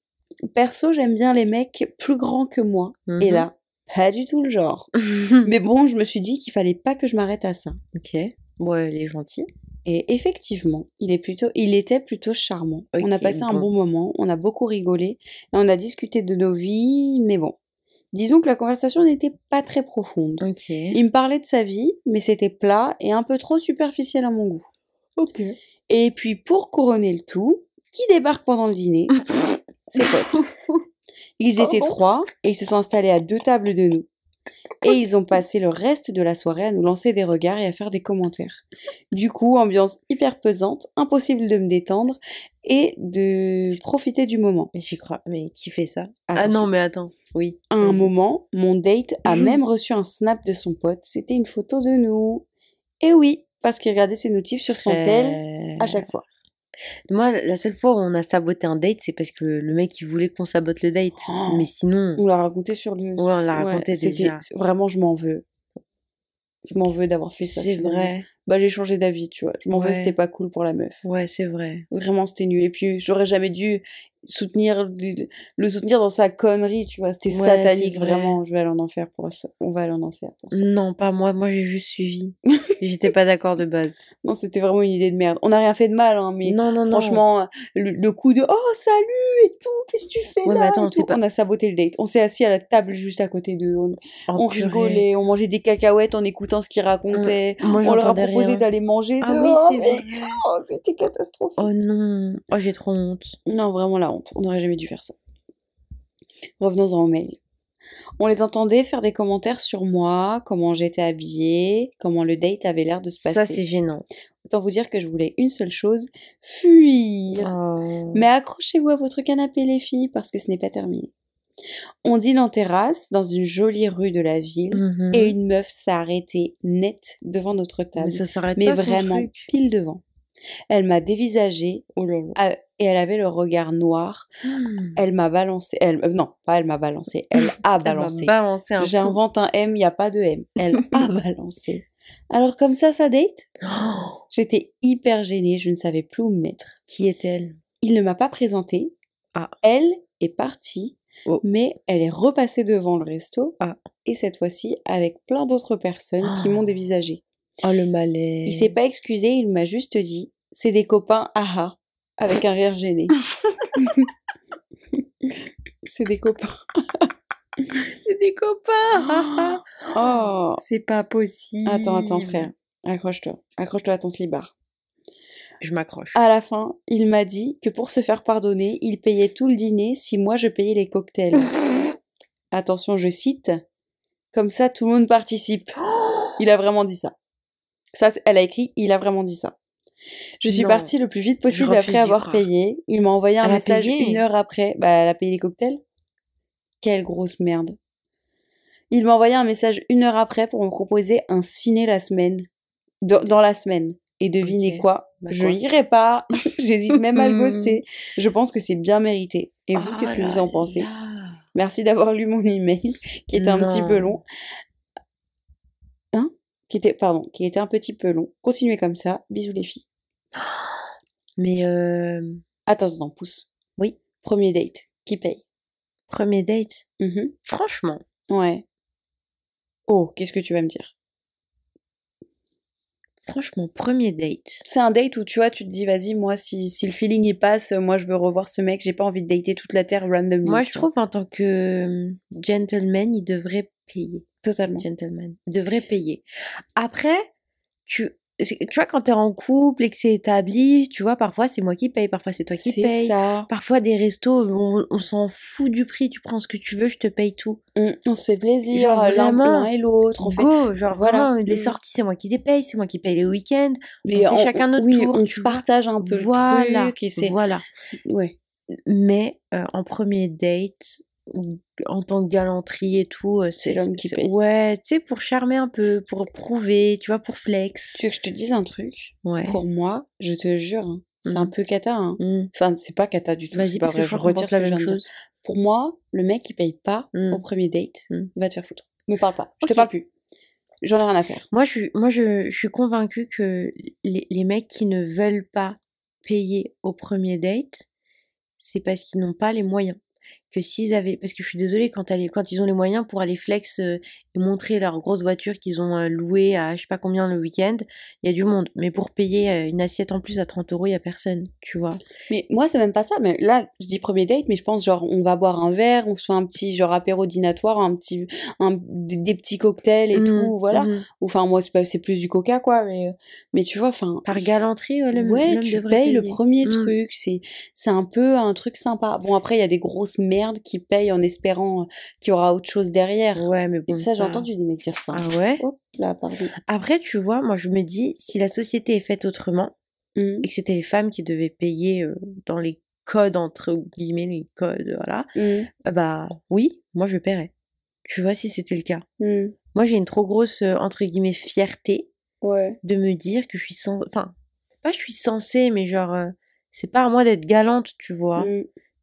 Perso, j'aime bien les mecs plus grands que moi. Et là, pas du tout le genre. Mais bon, je me suis dit qu'il fallait pas que je m'arrête à ça. Ok, bon, elle est gentille. Et effectivement, il était plutôt charmant. On a passé un bon moment, on a beaucoup rigolé, et on a discuté de nos vies, mais bon. Disons que la conversation n'était pas très profonde. Ok. Il me parlait de sa vie, mais c'était plat et un peu trop superficiel à mon goût. Ok. Et puis, pour couronner le tout, qui débarque pendant le dîner? Ses potes. Ils étaient 3 et ils se sont installés à 2 tables de nous. Et ils ont passé le reste de la soirée à nous lancer des regards et à faire des commentaires. Du coup, ambiance hyper pesante, impossible de me détendre et de profiter du moment. Mais j'y crois. Mais qui fait ça? Attention. Ah non, mais attends. Oui. À un moment, mon date a même reçu un snap de son pote. C'était une photo de nous. Et oui, parce qu'il regardait ses notifs sur son tel à chaque fois. Moi, la seule fois où on a saboté un date, c'est parce que le mec, il voulait qu'on sabote le date. Mais sinon... On l'a raconté sur le... Ouais, on l'a raconté déjà. Vraiment, je m'en veux. Je m'en veux d'avoir fait ça. C'est vrai. Bah, j'ai changé d'avis, tu vois. Je m'en veux, Ouais. c'était pas cool pour la meuf. Ouais, c'est vrai. Vraiment, c'était nul. Et puis, j'aurais jamais dû le soutenir dans sa connerie, tu vois. C'était Ouais, satanique, c'est vrai. vraiment. Je vais aller en enfer pour ça. On va aller en enfer pour ça. Non, pas moi. Moi, j'ai juste suivi. J'étais pas d'accord de base. Non, c'était vraiment une idée de merde. On n'a rien fait de mal, hein, mais Non, non, non. franchement, le coup de oh, salut et tout, qu'est-ce que tu fais Ouais, là mais attends, et tout. c'est pas... On a saboté le date. On s'est assis à la table juste à côté d'eux. Oh, On purée. rigolait, on mangeait des cacahuètes en écoutant ce qu'ils racontaient. Moi, On leur a j'entendais proposé rien. d'aller manger Ah dehors. oui, c'est mais vrai. oh, c'était catastrophique. Oh non. Oh, j'ai trop honte. Non, vraiment la honte. On n'aurait jamais dû faire ça. Revenons-en au mail. On les entendait faire des commentaires sur moi, comment j'étais habillée, comment le date avait l'air de se passer. Ça, c'est gênant. Autant vous dire que je voulais une seule chose, fuir. Oh. Mais accrochez-vous à votre canapé les filles, parce que ce n'est pas terminé. On dîne en terrasse, dans une jolie rue de la ville, Mhm. et une meuf s'est arrêtée net devant notre table, Mais ça s'arrête mais pas, son vraiment truc. pile devant. Elle m'a dévisagée, Oh là là. et elle avait le regard noir. Elle m'a balancé, non, pas elle m'a balancé, elle a Elle m'a balancé. balancé un coup. J'invente un M, il n'y a pas de M. Elle a balancé. Alors comme ça date? Oh. J'étais hyper gênée, je ne savais plus où me mettre. Qui est-elle? Il ne m'a pas présentée. Ah. Elle est partie, Oh. mais elle est repassée devant le resto. Ah. Et cette fois-ci, avec plein d'autres personnes qui m'ont dévisagée. Oh, le malaise. Il s'est pas excusé, il m'a juste dit « C'est des copains, aha !» avec un rire gêné. C'est des copains. C'est des copains. Oh. C'est pas possible. Attends, frère. Accroche-toi. Accroche-toi à ton slibard. Je m'accroche. À la fin, il m'a dit que pour se faire pardonner, il payait tout le dîner si moi je payais les cocktails. Attention, je cite. Comme ça, tout le monde participe. Il a vraiment dit ça. Ça, elle a écrit, il a vraiment dit ça. Je suis Non. partie le plus vite possible refuse après d'y avoir croire. payé. Il m'a envoyé un Elle a message payé 1 heure après. Bah, elle a payé les cocktails. Quelle grosse merde. Il m'a envoyé un message 1 heure après pour me proposer un ciné la semaine. Dans la semaine. Et devinez Ok. quoi? Bah, Je quoi n'irai pas. J'hésite même à le ghoster. Je pense que c'est bien mérité. Et vous, Oh qu'est-ce que là vous en pensez? là. Merci d'avoir lu mon email, qui était un petit peu long. Hein? Qui était un petit peu long. Continuez comme ça. Bisous les filles. Mais Attends, pousse. Oui. Premier date. Qui paye? premier date, Mhm. franchement, Ouais. Oh, qu'est-ce que tu vas me dire? premier date. C'est un date où tu vois, tu te dis, vas-y, moi, si le feeling y passe, moi, je veux revoir ce mec, j'ai pas envie de dater toute la terre randomly. Moi, tu je vois. trouve en tant que gentleman, il devrait payer. Totalement. Gentleman. Il devrait payer. Après, tu vois, quand t'es en couple et que c'est établi, tu vois, parfois c'est moi qui paye, parfois c'est toi qui C'est paye. ça. Parfois des restos, on s'en fout du prix, tu prends ce que tu veux, je te paye tout. On se fait plaisir, Genre vraiment, l'un et l'autre. On fait... Go, genre Voilà. vraiment, les sorties, c'est moi qui les paye, c'est moi qui paye les week-ends. Mais On fait chacun notre oui, tour, on tu se vois. partage un peu Voilà, le truc. Et c'est... voilà. Ouais. Mais en premier date, en tant que galanterie et tout, C'est l'homme qui paye. Ouais, tu sais, pour charmer un peu, pour prouver, tu vois, pour flex. Tu veux que je te dise un truc? Ouais. Pour moi, je te jure, hein, c'est un peu cata. Hein. Enfin, c'est pas cata du tout. Vas-y, c'est pas parce que vrai, je crois qu'on pense la même chose. Pour moi, le mec qui paye pas au premier date, va te faire foutre. Me parle pas. Je te Ok. parle plus. J'en ai rien à faire. Moi, je suis convaincue que les mecs qui ne veulent pas payer au premier date, c'est parce qu'ils n'ont pas les moyens. Que s'ils avaient, parce que je suis désolée, quand ils ont les moyens pour aller flex et montrer leur grosse voiture qu'ils ont louée à je sais pas combien le week-end, il y a du monde. Mais pour payer une assiette en plus à 30 €, il y a personne, tu vois. Mais moi, c'est même pas ça. Mais là, je dis premier date, mais je pense genre on va boire un verre, on se fait un petit genre apéro dînatoire, des petits cocktails et tout, voilà. Enfin, moi, c'est plus du coca, quoi. Mais tu vois, enfin. Par galanterie, l'homme tu devrait payes le payer. premier truc. C'est un peu un truc sympa. Bon, après, il y a des grosses merdes qui payent en espérant qu'il y aura autre chose derrière. Ouais, mais bon. Et ça, j'ai entendu des mecs dire ça. Ah ouais? Hop là, pardon. Après, tu vois, moi, je me dis, si la société est faite autrement, et que c'était les femmes qui devaient payer dans les codes, entre guillemets, les codes, voilà, bah oui, moi, je paierais. Tu vois, si c'était le cas. Moi, j'ai une trop grosse, entre guillemets, fierté de me dire que je suis pas je suis censée, mais genre, c'est pas à moi d'être galante, tu vois.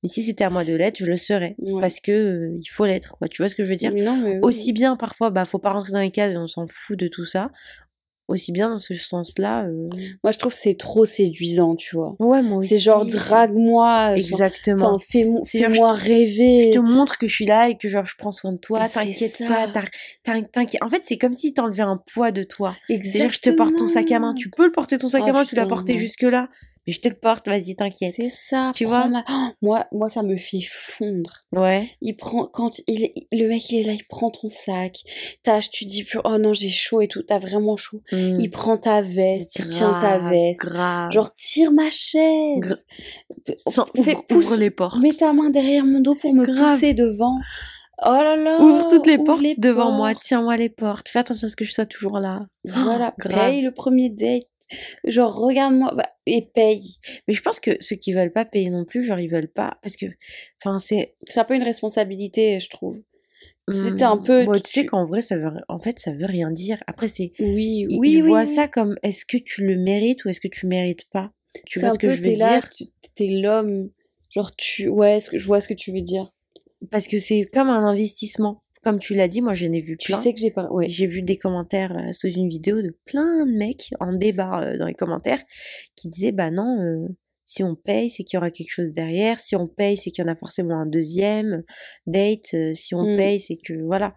Mais si c'était à moi de l'être, je le serais. Parce que il faut l'être, quoi. Tu vois ce que je veux dire? Mais non, mais Aussi bien, parfois, faut pas rentrer dans les cases et on s'en fout de tout ça. Aussi bien dans ce sens-là. Moi, je trouve que c'est trop séduisant, tu vois. Ouais, moi aussi. C'est genre, drague-moi. Exactement. Fais-moi rêver. Je te montre que je suis là et que genre, je prends soin de toi. T'inquiète pas. T'inquiète. En fait, c'est comme si t'enlevais un poids de toi. Exactement. C'est-à-dire, je te porte ton sac à main. Tu peux le porter ton sac à main, tu l'as porté jusque-là. Mais je te le porte, vas-y, t'inquiète. C'est ça, tu vois. Moi, ça me fait fondre. Ouais. Le mec, il est là, il prend ton sac. Tu dis plus, oh non, j'ai chaud et tout, t'as vraiment chaud. Il prend ta veste, il tient ta veste. Grave. Genre, tire ma chaise. Ouvre les portes. Mets ta main derrière mon dos pour me pousser devant. Oh là là. Ouvre toutes les portes devant moi, tiens-moi les portes. Fais attention à ce que je sois toujours là. Voilà, paye le premier date. Genre, regarde-moi et paye. Mais je pense que ceux qui veulent pas payer non plus, genre, ils veulent pas. Parce que, enfin, c'est un peu une responsabilité, je trouve. C'était un peu. Bon, tu sais qu'en vrai, ça veut rien dire. Après, c'est. Ils voient ça comme est-ce que tu le mérites ou est-ce que tu mérites pas. Tu vois ce que je veux dire? T'es l'homme. Genre, ouais, je vois ce que tu veux dire. Parce que c'est comme un investissement. Comme tu l'as dit, moi j'en ai vu plein. Tu sais que j'ai vu des commentaires sous une vidéo de plein de mecs en débat dans les commentaires qui disaient bah non, si on paye, c'est qu'il y aura quelque chose derrière. Si on paye, c'est qu'il y en a forcément un deuxième date. Si on paye, c'est que voilà,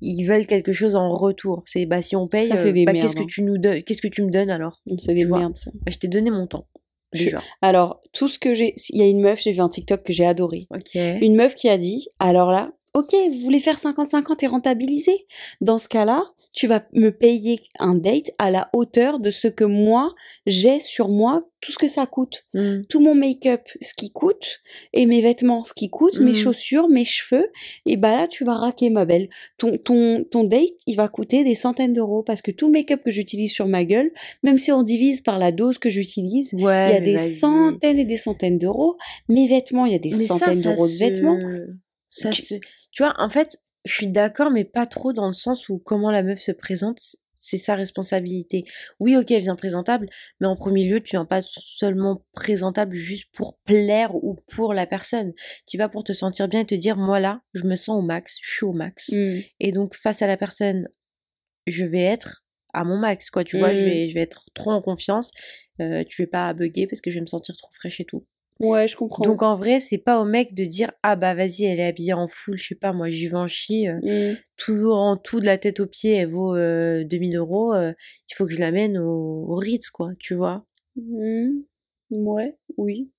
ils veulent quelque chose en retour. C'est bah si on paye, qu'est-ce que tu nous donnes, qu'est-ce que tu me donnes alors? C'est des merdes ça. Bah, je t'ai donné mon temps. Déjà. Alors tout ce que il y a une meuf, j'ai vu un TikTok que j'ai adoré. Une meuf qui a dit alors là. Ok, vous voulez faire 50-50 et rentabiliser? Dans ce cas-là, tu vas me payer un date à la hauteur de ce que moi, j'ai sur moi, tout ce que ça coûte. Tout mon make-up, ce qui coûte, et mes vêtements, ce qui coûte, mes chaussures, mes cheveux, et bah là, tu vas raquer, ma belle. Ton date, il va coûter des centaines d'euros, parce que tout le make-up que j'utilise sur ma gueule, même si on divise par la dose que j'utilise, il y a des centaines et des centaines d'euros. Mes vêtements, il y a des centaines d'euros de vêtements. Tu vois, en fait, je suis d'accord, mais pas trop dans le sens où comment la meuf se présente, c'est sa responsabilité. Oui, ok, elle vient présentable, mais en premier lieu, tu viens pas seulement présentable juste pour plaire ou pour la personne. Tu vas pour te sentir bien et te dire, moi là, je me sens au max, je suis au max. Et donc, face à la personne, je vais être à mon max, quoi. Tu vois, je vais être trop en confiance. Tu vais pas bugger parce que je vais me sentir trop fraîche et tout. Ouais, je comprends. Donc en vrai, c'est pas au mec de dire ah bah vas-y, elle est habillée en full, je sais pas, moi j'y vais en chi, toujours en tout de la tête aux pieds, elle vaut 2000 €, il faut que je l'amène au Ritz, quoi, tu vois. Ouais, oui.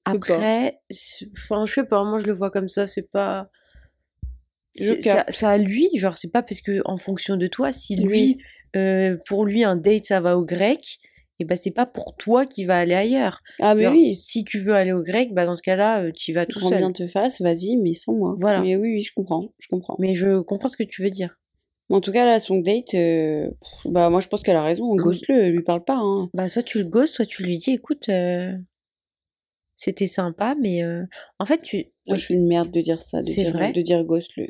Après, enfin, je sais pas, moi je le vois comme ça, c'est pas. Ça à lui, genre c'est pas parce que en fonction de toi, si lui, pour lui un date ça va au grec. Et bah c'est pas pour toi qui va aller ailleurs. Ah mais oui. Si tu veux aller au grec, bah dans ce cas-là, tu y vas tout seul. Bien te fasse, vas-y, mais sans moi. Voilà. Mais oui, je comprends. Mais je comprends ce que tu veux dire. En tout cas, là, son date, bah moi je pense qu'elle a raison, ghost-le, lui parle pas. Hein. Bah soit tu le ghostes, soit tu lui dis, écoute, c'était sympa, mais en fait Moi je suis une merde de dire ça, vrai. de dire ghost-le.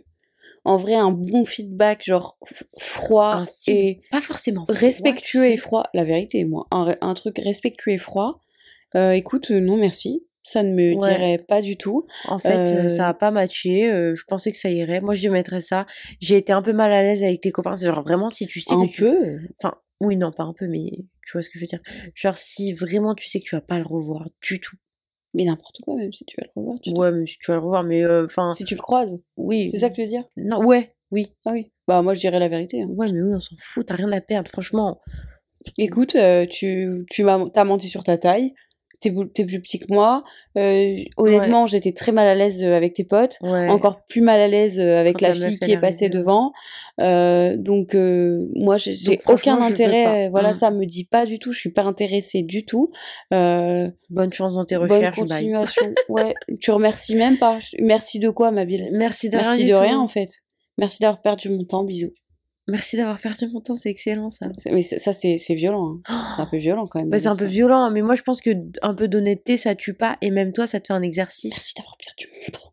En vrai, un bon feedback, genre froid et pas forcément respectueux et froid. La vérité, moi, un truc respectueux et froid. Écoute, non merci, ça ne me dirait pas du tout. En fait, ça a pas matché. Je pensais que ça irait. Moi, je mettrais ça. J'ai été un peu mal à l'aise avec tes copains. C'est genre vraiment si tu sais enfin, oui, non, pas un peu, mais tu vois ce que je veux dire. Genre si vraiment tu sais que tu vas pas le revoir du tout. Mais n'importe quoi, même si tu vas le revoir. Même si tu vas le revoir, mais enfin. Si tu le croises. Oui. C'est ça que tu veux dire? Non, oui. Ah oui. Bah moi je dirais la vérité. Hein. Ouais, mais oui, on s'en fout, t'as rien à perdre, franchement. Écoute, t'as menti sur ta taille. T'es plus petit que moi. Honnêtement, j'étais très mal à l'aise avec tes potes. Encore plus mal à l'aise avec la fille qui est passée devant. Donc, moi, j'ai aucun intérêt. Voilà, ça me dit pas du tout. Je suis pas intéressée du tout. Bonne chance dans tes recherches. Bonne continuation. Ouais, tu remercies même pas. Merci de quoi, ma bille? Merci de rien, en fait. Merci d'avoir perdu mon temps. Bisous. Merci d'avoir perdu mon temps, c'est excellent ça. Mais ça, c'est violent. Hein. C'est un peu violent quand même. Bah, c'est un peu violent, mais moi je pense que un peu d'honnêteté ça tue pas, et même toi ça te fait un exercice. Merci d'avoir perdu mon temps.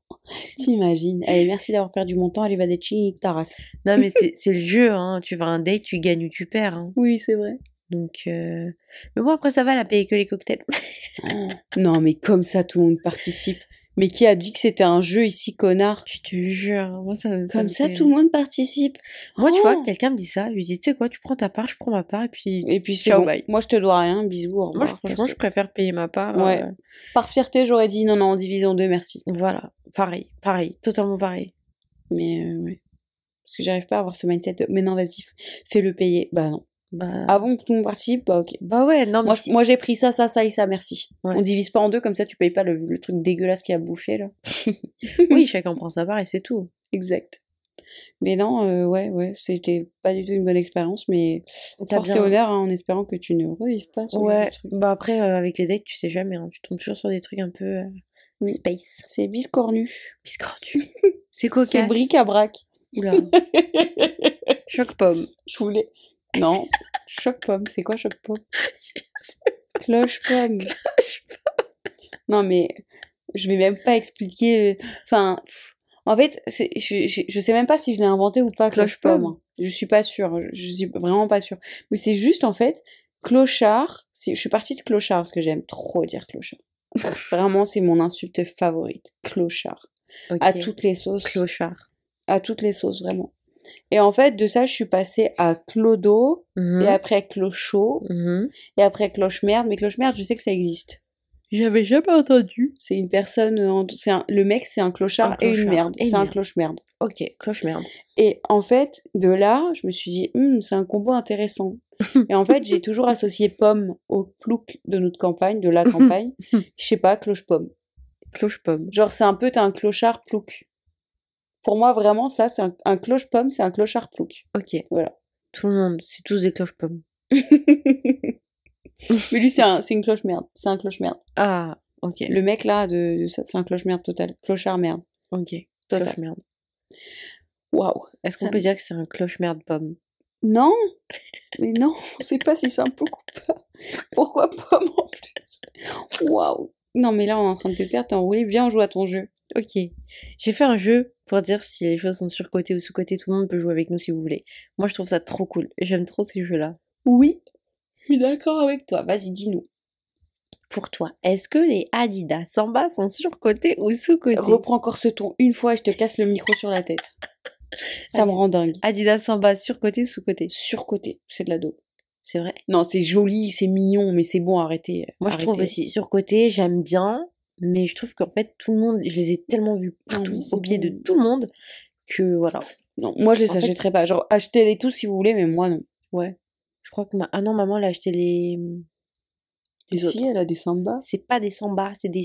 T'imagines? Allez, merci d'avoir perdu mon temps, allez, va des chic, ta race. Non, mais c'est le jeu, hein. Tu vas à un date, tu gagnes ou tu perds. Hein. Oui, c'est vrai. Donc, mais bon, après ça va, elle a payé que les cocktails. Non, mais comme ça, tout le monde participe. Mais qui a dit que c'était un jeu ici, connard? Je te jure, moi ça Comme me ça, fait... tout le monde participe. Moi, tu vois, Oh. quelqu'un me dit ça, je lui dis, tu sais quoi, tu prends ta part, je prends ma part, Et puis c'est ciao, bon. bye. Moi, je te dois rien, bisous, au Moi, revoir. franchement, je préfère payer ma part. Ouais. Par fierté, j'aurais dit non, on divise en deux, merci. Voilà, pareil, totalement pareil. Mais ouais. Parce que j'arrive pas à avoir ce mindset de mais non, vas-y, fais-le payer. Bah non. Bah... Ah bon, tout le monde participe? Bah ok. Bah ouais, non, mais Moi, j'ai pris ça et ça, merci. Ouais. On divise pas en deux, comme ça tu payes pas le truc dégueulasse qu'il a bouffé là. oui, chacun prend sa part et c'est tout. Exact. Mais non, ouais, c'était pas du tout une bonne expérience, mais force et bien... honneur, hein, en espérant que tu ne revives pas ce genre de truc. Bah après, avec les dates, tu sais jamais, hein, tu tombes toujours sur des trucs un peu space. C'est biscornu. Biscornu. C'est cocasse. C'est bric-à-brac. Oula. Choc-pomme. Je voulais... Non, choc-pomme, c'est quoi choc-pomme? Cloche-pomme. Non mais, je vais même pas expliquer... Enfin... En fait, je sais même pas si je l'ai inventé ou pas, cloche-pomme. Je suis pas sûre, je suis vraiment pas sûre. Mais c'est juste, en fait, clochard, je suis partie de clochard, parce que j'aime trop dire clochard. Vraiment, c'est mon insulte favorite. Clochard. Okay. À toutes les sauces. Clochard. À toutes les sauces, vraiment. Et en fait, de ça, je suis passée à clodo, et après clochot, et après cloche-merde. Mais cloche-merde, je sais que ça existe. J'avais jamais entendu. C'est une personne, le mec c'est un clochard et une merde. C'est un cloche-merde. Ok, cloche-merde. Et en fait, de là, je me suis dit, c'est un combo intéressant. Et en fait, j'ai toujours associé pomme au plouc de notre campagne, de la campagne. Je sais pas, cloche-pomme. Cloche-pomme. Genre, c'est un peu, t'as un clochard plouc. Pour moi, vraiment, ça, c'est un cloche-pomme, c'est un clochard plouc. Ok. Voilà. Tout le monde, c'est tous des cloches-pommes. Mais lui, c'est une cloche-merde. C'est un cloche-merde. Ah, ok. Le mec, là, c'est un cloche-merde total. Clochard-merde. Ok. Total. Cloche-merde. Waouh. Est-ce qu'on peut dire que c'est un cloche-merde-pomme? Non. Mais non, c'est pas si simple que pas. Pourquoi pomme en plus? Waouh. Non, mais là, on est en train de te perdre. T'es enroulé. Viens, on joue à ton jeu. Ok. J'ai fait un jeu pour dire si les choses sont surcotées ou sous-cotées. Tout le monde peut jouer avec nous si vous voulez. Moi, je trouve ça trop cool. J'aime trop ces jeux-là. Oui. Je suis d'accord avec toi. Vas-y, dis-nous. Pour toi, est-ce que les Adidas Samba sont surcotés ou sous-cotés? Reprends encore ce ton une fois et je te casse le micro sur la tête. Ça me rend dingue. Adidas Samba surcoté ou sous-coté? Surcoté, c'est de la dope. C'est vrai? Non, c'est joli, c'est mignon, mais c'est bon, arrêtez. Moi, je trouve aussi surcoté, j'aime bien, mais je trouve qu'en fait, tout le monde, je les ai tellement vus partout, au pied de tout le monde, que voilà. Non, moi, je les achèterais pas. Genre, achetez-les tous si vous voulez, mais moi, non. Ouais. Je crois que ah non, maman, elle a acheté les autres. Si, elle a des Samba. C'est pas des Samba, c'est des...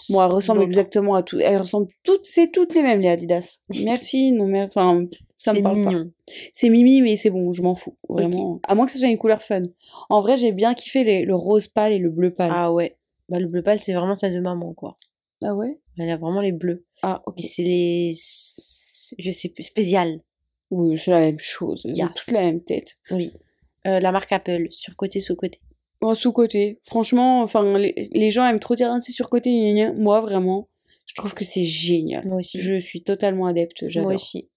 Moi, elle ressemble exactement à tout. Elles ressemblent toutes, c'est toutes les mêmes, les Adidas. Merci, non, mais enfin, ça me parle mignon. Pas. C'est mimi, mais c'est bon, je m'en fous, vraiment. Okay. À moins que ce soit une couleur fun. En vrai, j'ai bien kiffé le rose pâle et le bleu pâle. Ah ouais. Bah, le bleu pâle, c'est vraiment celle de maman, quoi. Ah ouais? Elle a vraiment les bleus. Ah, ok. Et c'est les... Je sais plus, spécial. Oui, c'est la même chose. Elles ont toutes la même tête. Oui. La marque Apple, surcoté, sous-coté. Oh, sous-coté. Franchement, enfin, les gens aiment trop dire c'est surcoté. Moi, vraiment, je trouve que c'est génial. Moi aussi. Je suis totalement adepte, j'adore. Moi aussi.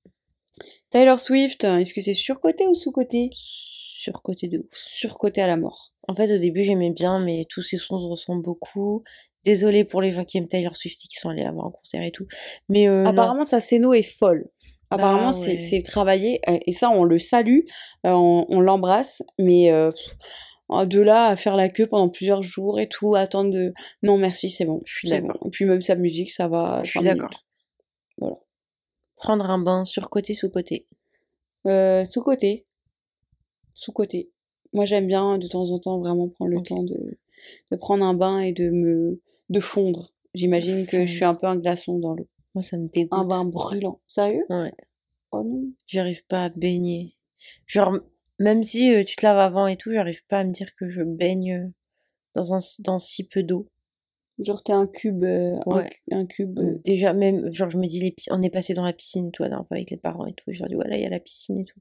Taylor Swift, est-ce que c'est surcoté ou sous-coté? Surcoté de ouf. Surcoté à la mort. En fait, au début, j'aimais bien, mais tous ces sons se ressemblent beaucoup. Désolée pour les gens qui aiment Taylor Swift et qui sont allés la voir en concert et tout. Mais apparemment, sa scéno est folle. Apparemment, ouais. c'est travaillé, et ça, on le salue, on l'embrasse, mais de là à faire la queue pendant plusieurs jours et tout, attendre de... Non, merci, c'est bon. Je suis d'accord. Bon. Et puis même sa musique, ça va... Je suis d'accord. Voilà. Prendre un bain, surcoté, sous-coté? Sous-coté. Sous-coté. Moi, j'aime bien, de temps en temps, vraiment prendre le temps de prendre un bain et de fondre. J'imagine que je suis un peu un glaçon dans l'eau. Moi, ça me dégoûte. Un bain brûlant. Sérieux? Ouais. Oh non. J'arrive pas à baigner. Genre, même si tu te laves avant et tout, j'arrive pas à me dire que je baigne dans si peu d'eau. Genre, t'es un cube. Ouais. Un cube. Déjà, même, genre, je me dis, on est passé dans la piscine et tout, la dernière fois avec les parents et tout. Et je leur dis, voilà, il y a la piscine et tout.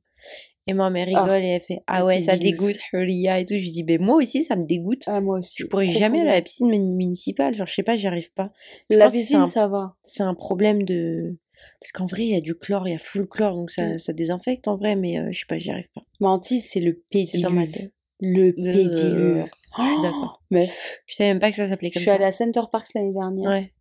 Et moi, elle rigole et elle fait, ah ouais, ça dégoûte, Huria et tout. Je lui dis, ben moi aussi, ça me dégoûte. Ah, moi aussi. Je pourrais jamais aller à la piscine municipale. Genre, je sais pas, j'y arrive pas. La piscine, ça va. C'est un problème de... Parce qu'en vrai, il y a du chlore, il y a full chlore, donc ça désinfecte en vrai, mais je sais pas, j'y arrive pas. Mais en tisse, c'est le pédiluve. C'est dans ma tête. Le pédiluve. Je suis d'accord. Meuf. Je savais même pas que ça s'appelait comme ça. Je suis allée à Center Parcs l'année dernière. Ouais.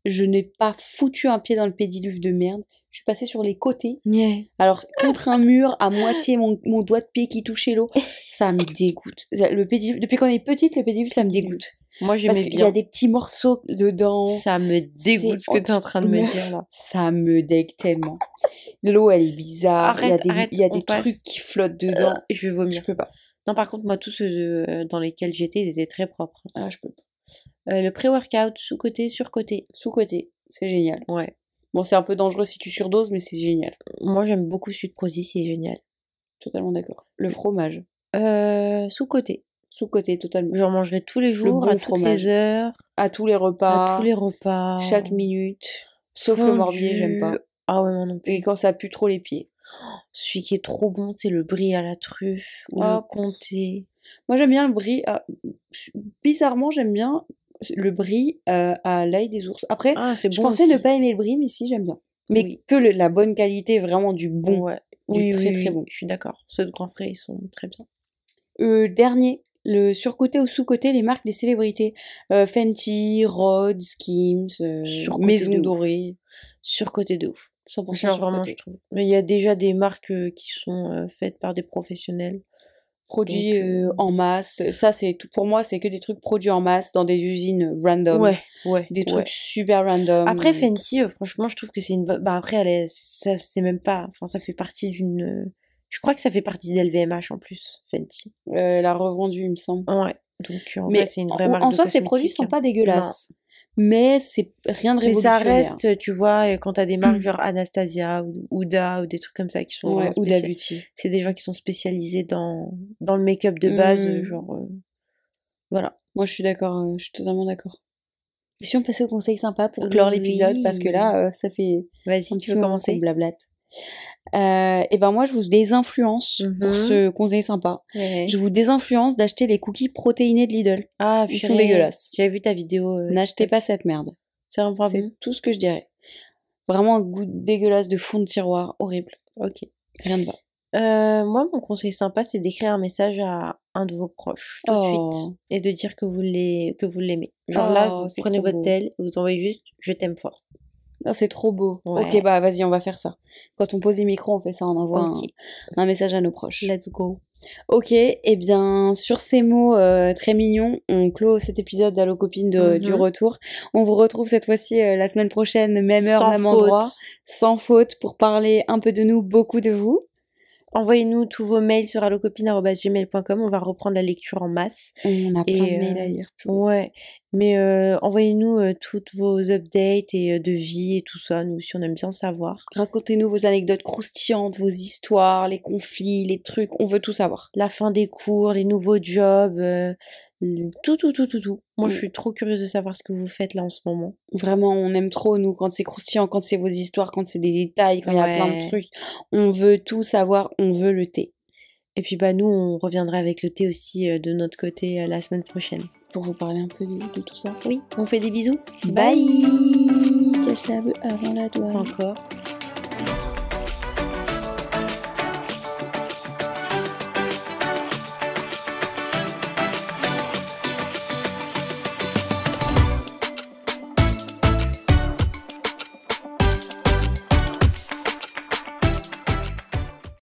Je n'ai pas foutu un pied dans le pédiluve de merde. Je suis passée sur les côtés. Yeah. Alors, contre un mur, à moitié mon doigt de pied qui touchait l'eau. Ça me dégoûte. Le pédiluve, depuis qu'on est petite, le pédiluve, ça me dégoûte. Moi, j'aimais bien. Parce qu'il y a des petits morceaux dedans. Ça me dégoûte ce que tu es en train de me dire là. Ça me dégue tellement. L'eau, elle est bizarre. Arrête, il y a des trucs qui flottent dedans. Je vais vomir. Je peux pas. Non, par contre, moi, tous ceux dans lesquels j'étais, ils étaient très propres. Ah, je peux pas. Le pré-workout, sous-côté, sur-côté. Sous-côté, c'est génial. Ouais. Bon, c'est un peu dangereux si tu surdoses, mais c'est génial. Moi, j'aime beaucoup Sud Prozis, c'est génial. Totalement d'accord. Le fromage. Sous-côté. Sous-côté, totalement. J'en mangerai tous les jours, à toutes les heures. À tous les repas. À tous les repas. Chaque minute. Sauf le morbier, j'aime pas. Ah ouais, moi non plus. Et quand ça pue trop les pieds. Celui qui est trop bon, c'est le brie à la truffe ou le comté. Moi, j'aime bien le brie. Bizarrement, j'aime bien le brie à l'ail des ours. Après, je pensais ne pas aimer le brie, mais si, j'aime bien. Mais que la bonne qualité, vraiment du bon. Ouais. Du très bon. Je suis d'accord. Ceux de Grand Frais, ils sont très bien. Dernier, le surcoté ou sous-côté, les marques des célébrités. Fenty, Rhodes, Skims, Maison Dorée. Surcoté de ouf. 100% genre, vraiment, je trouve. Mais il y a déjà des marques qui sont faites par des professionnels. Produits en masse. Ça, c'est tout pour moi, c'est que des trucs produits en masse dans des usines random. Ouais. Des trucs super random. Après, Fenty, franchement, je trouve que c'est une bonne. Bah, après, ça, c'est même pas. Enfin, ça fait partie d'une. Je crois que ça fait partie d'LVMH en plus, Fenty. La revendue, il me semble. Ouais. Donc, en vrai, c'est une vraie marque. En soi, ces produits sont pas dégueulasses. Mais c'est rien de révolutionnaire. Mais ça reste, tu vois, quand t'as des marques genre Anastasia ou Huda ou des trucs comme ça qui sont Huda Beauty. C'est des gens qui sont spécialisés dans le make-up de base, genre voilà. Moi je suis d'accord, je suis totalement d'accord. Et si on passait au conseil sympa pour clore l'épisode, parce que là ça fait vas-y, tu veux commencer? Blablate. Et ben moi je vous désinfluence pour ce conseil sympa. Je vous désinfluence d'acheter les cookies protéinés de Lidl. Ah, ils sont dégueulasses. J'avais vu ta vidéo. N'achetez pas cette merde. C'est un problème. C'est tout ce que je dirais. Vraiment un goût dégueulasse de fond de tiroir, horrible. Ok. Rien ne va. Moi, mon conseil sympa, c'est d'écrire un message à un de vos proches tout de suite et de dire que vous l'aimez. Genre là, vous prenez votre tel, vous envoyez juste « je t'aime fort ». Ah, c'est trop beau. Ouais. Ok, bah vas-y, on va faire ça. Quand on pose les micros, on fait ça, on envoie un message à nos proches. Let's go. Ok, et bien sur ces mots très mignons, on clôt cet épisode d'Allo Copine du retour. On vous retrouve cette fois-ci la semaine prochaine, même heure, même endroit, sans faute, pour parler un peu de nous, beaucoup de vous. Envoyez-nous tous vos mails sur allocopine@gmail.com. On va reprendre la lecture en masse. On a plein de mails à lire. Ouais, mais envoyez-nous toutes vos updates et de vie et tout ça. Nous aussi, on aime bien savoir. Racontez-nous vos anecdotes croustillantes, vos histoires, les conflits, les trucs. On veut tout savoir. La fin des cours, les nouveaux jobs, tout. Moi, je suis trop curieuse de savoir ce que vous faites là en ce moment. Vraiment, on aime trop, nous, quand c'est croustillant, quand c'est vos histoires, quand c'est des détails, quand il y a plein de trucs. On veut tout savoir, on veut le thé. Et puis, nous, on reviendra avec le thé aussi de notre côté la semaine prochaine. Pour vous parler un peu de tout ça. Oui, on fait des bisous. Bye. Cache la bœuf avant la douane. Encore.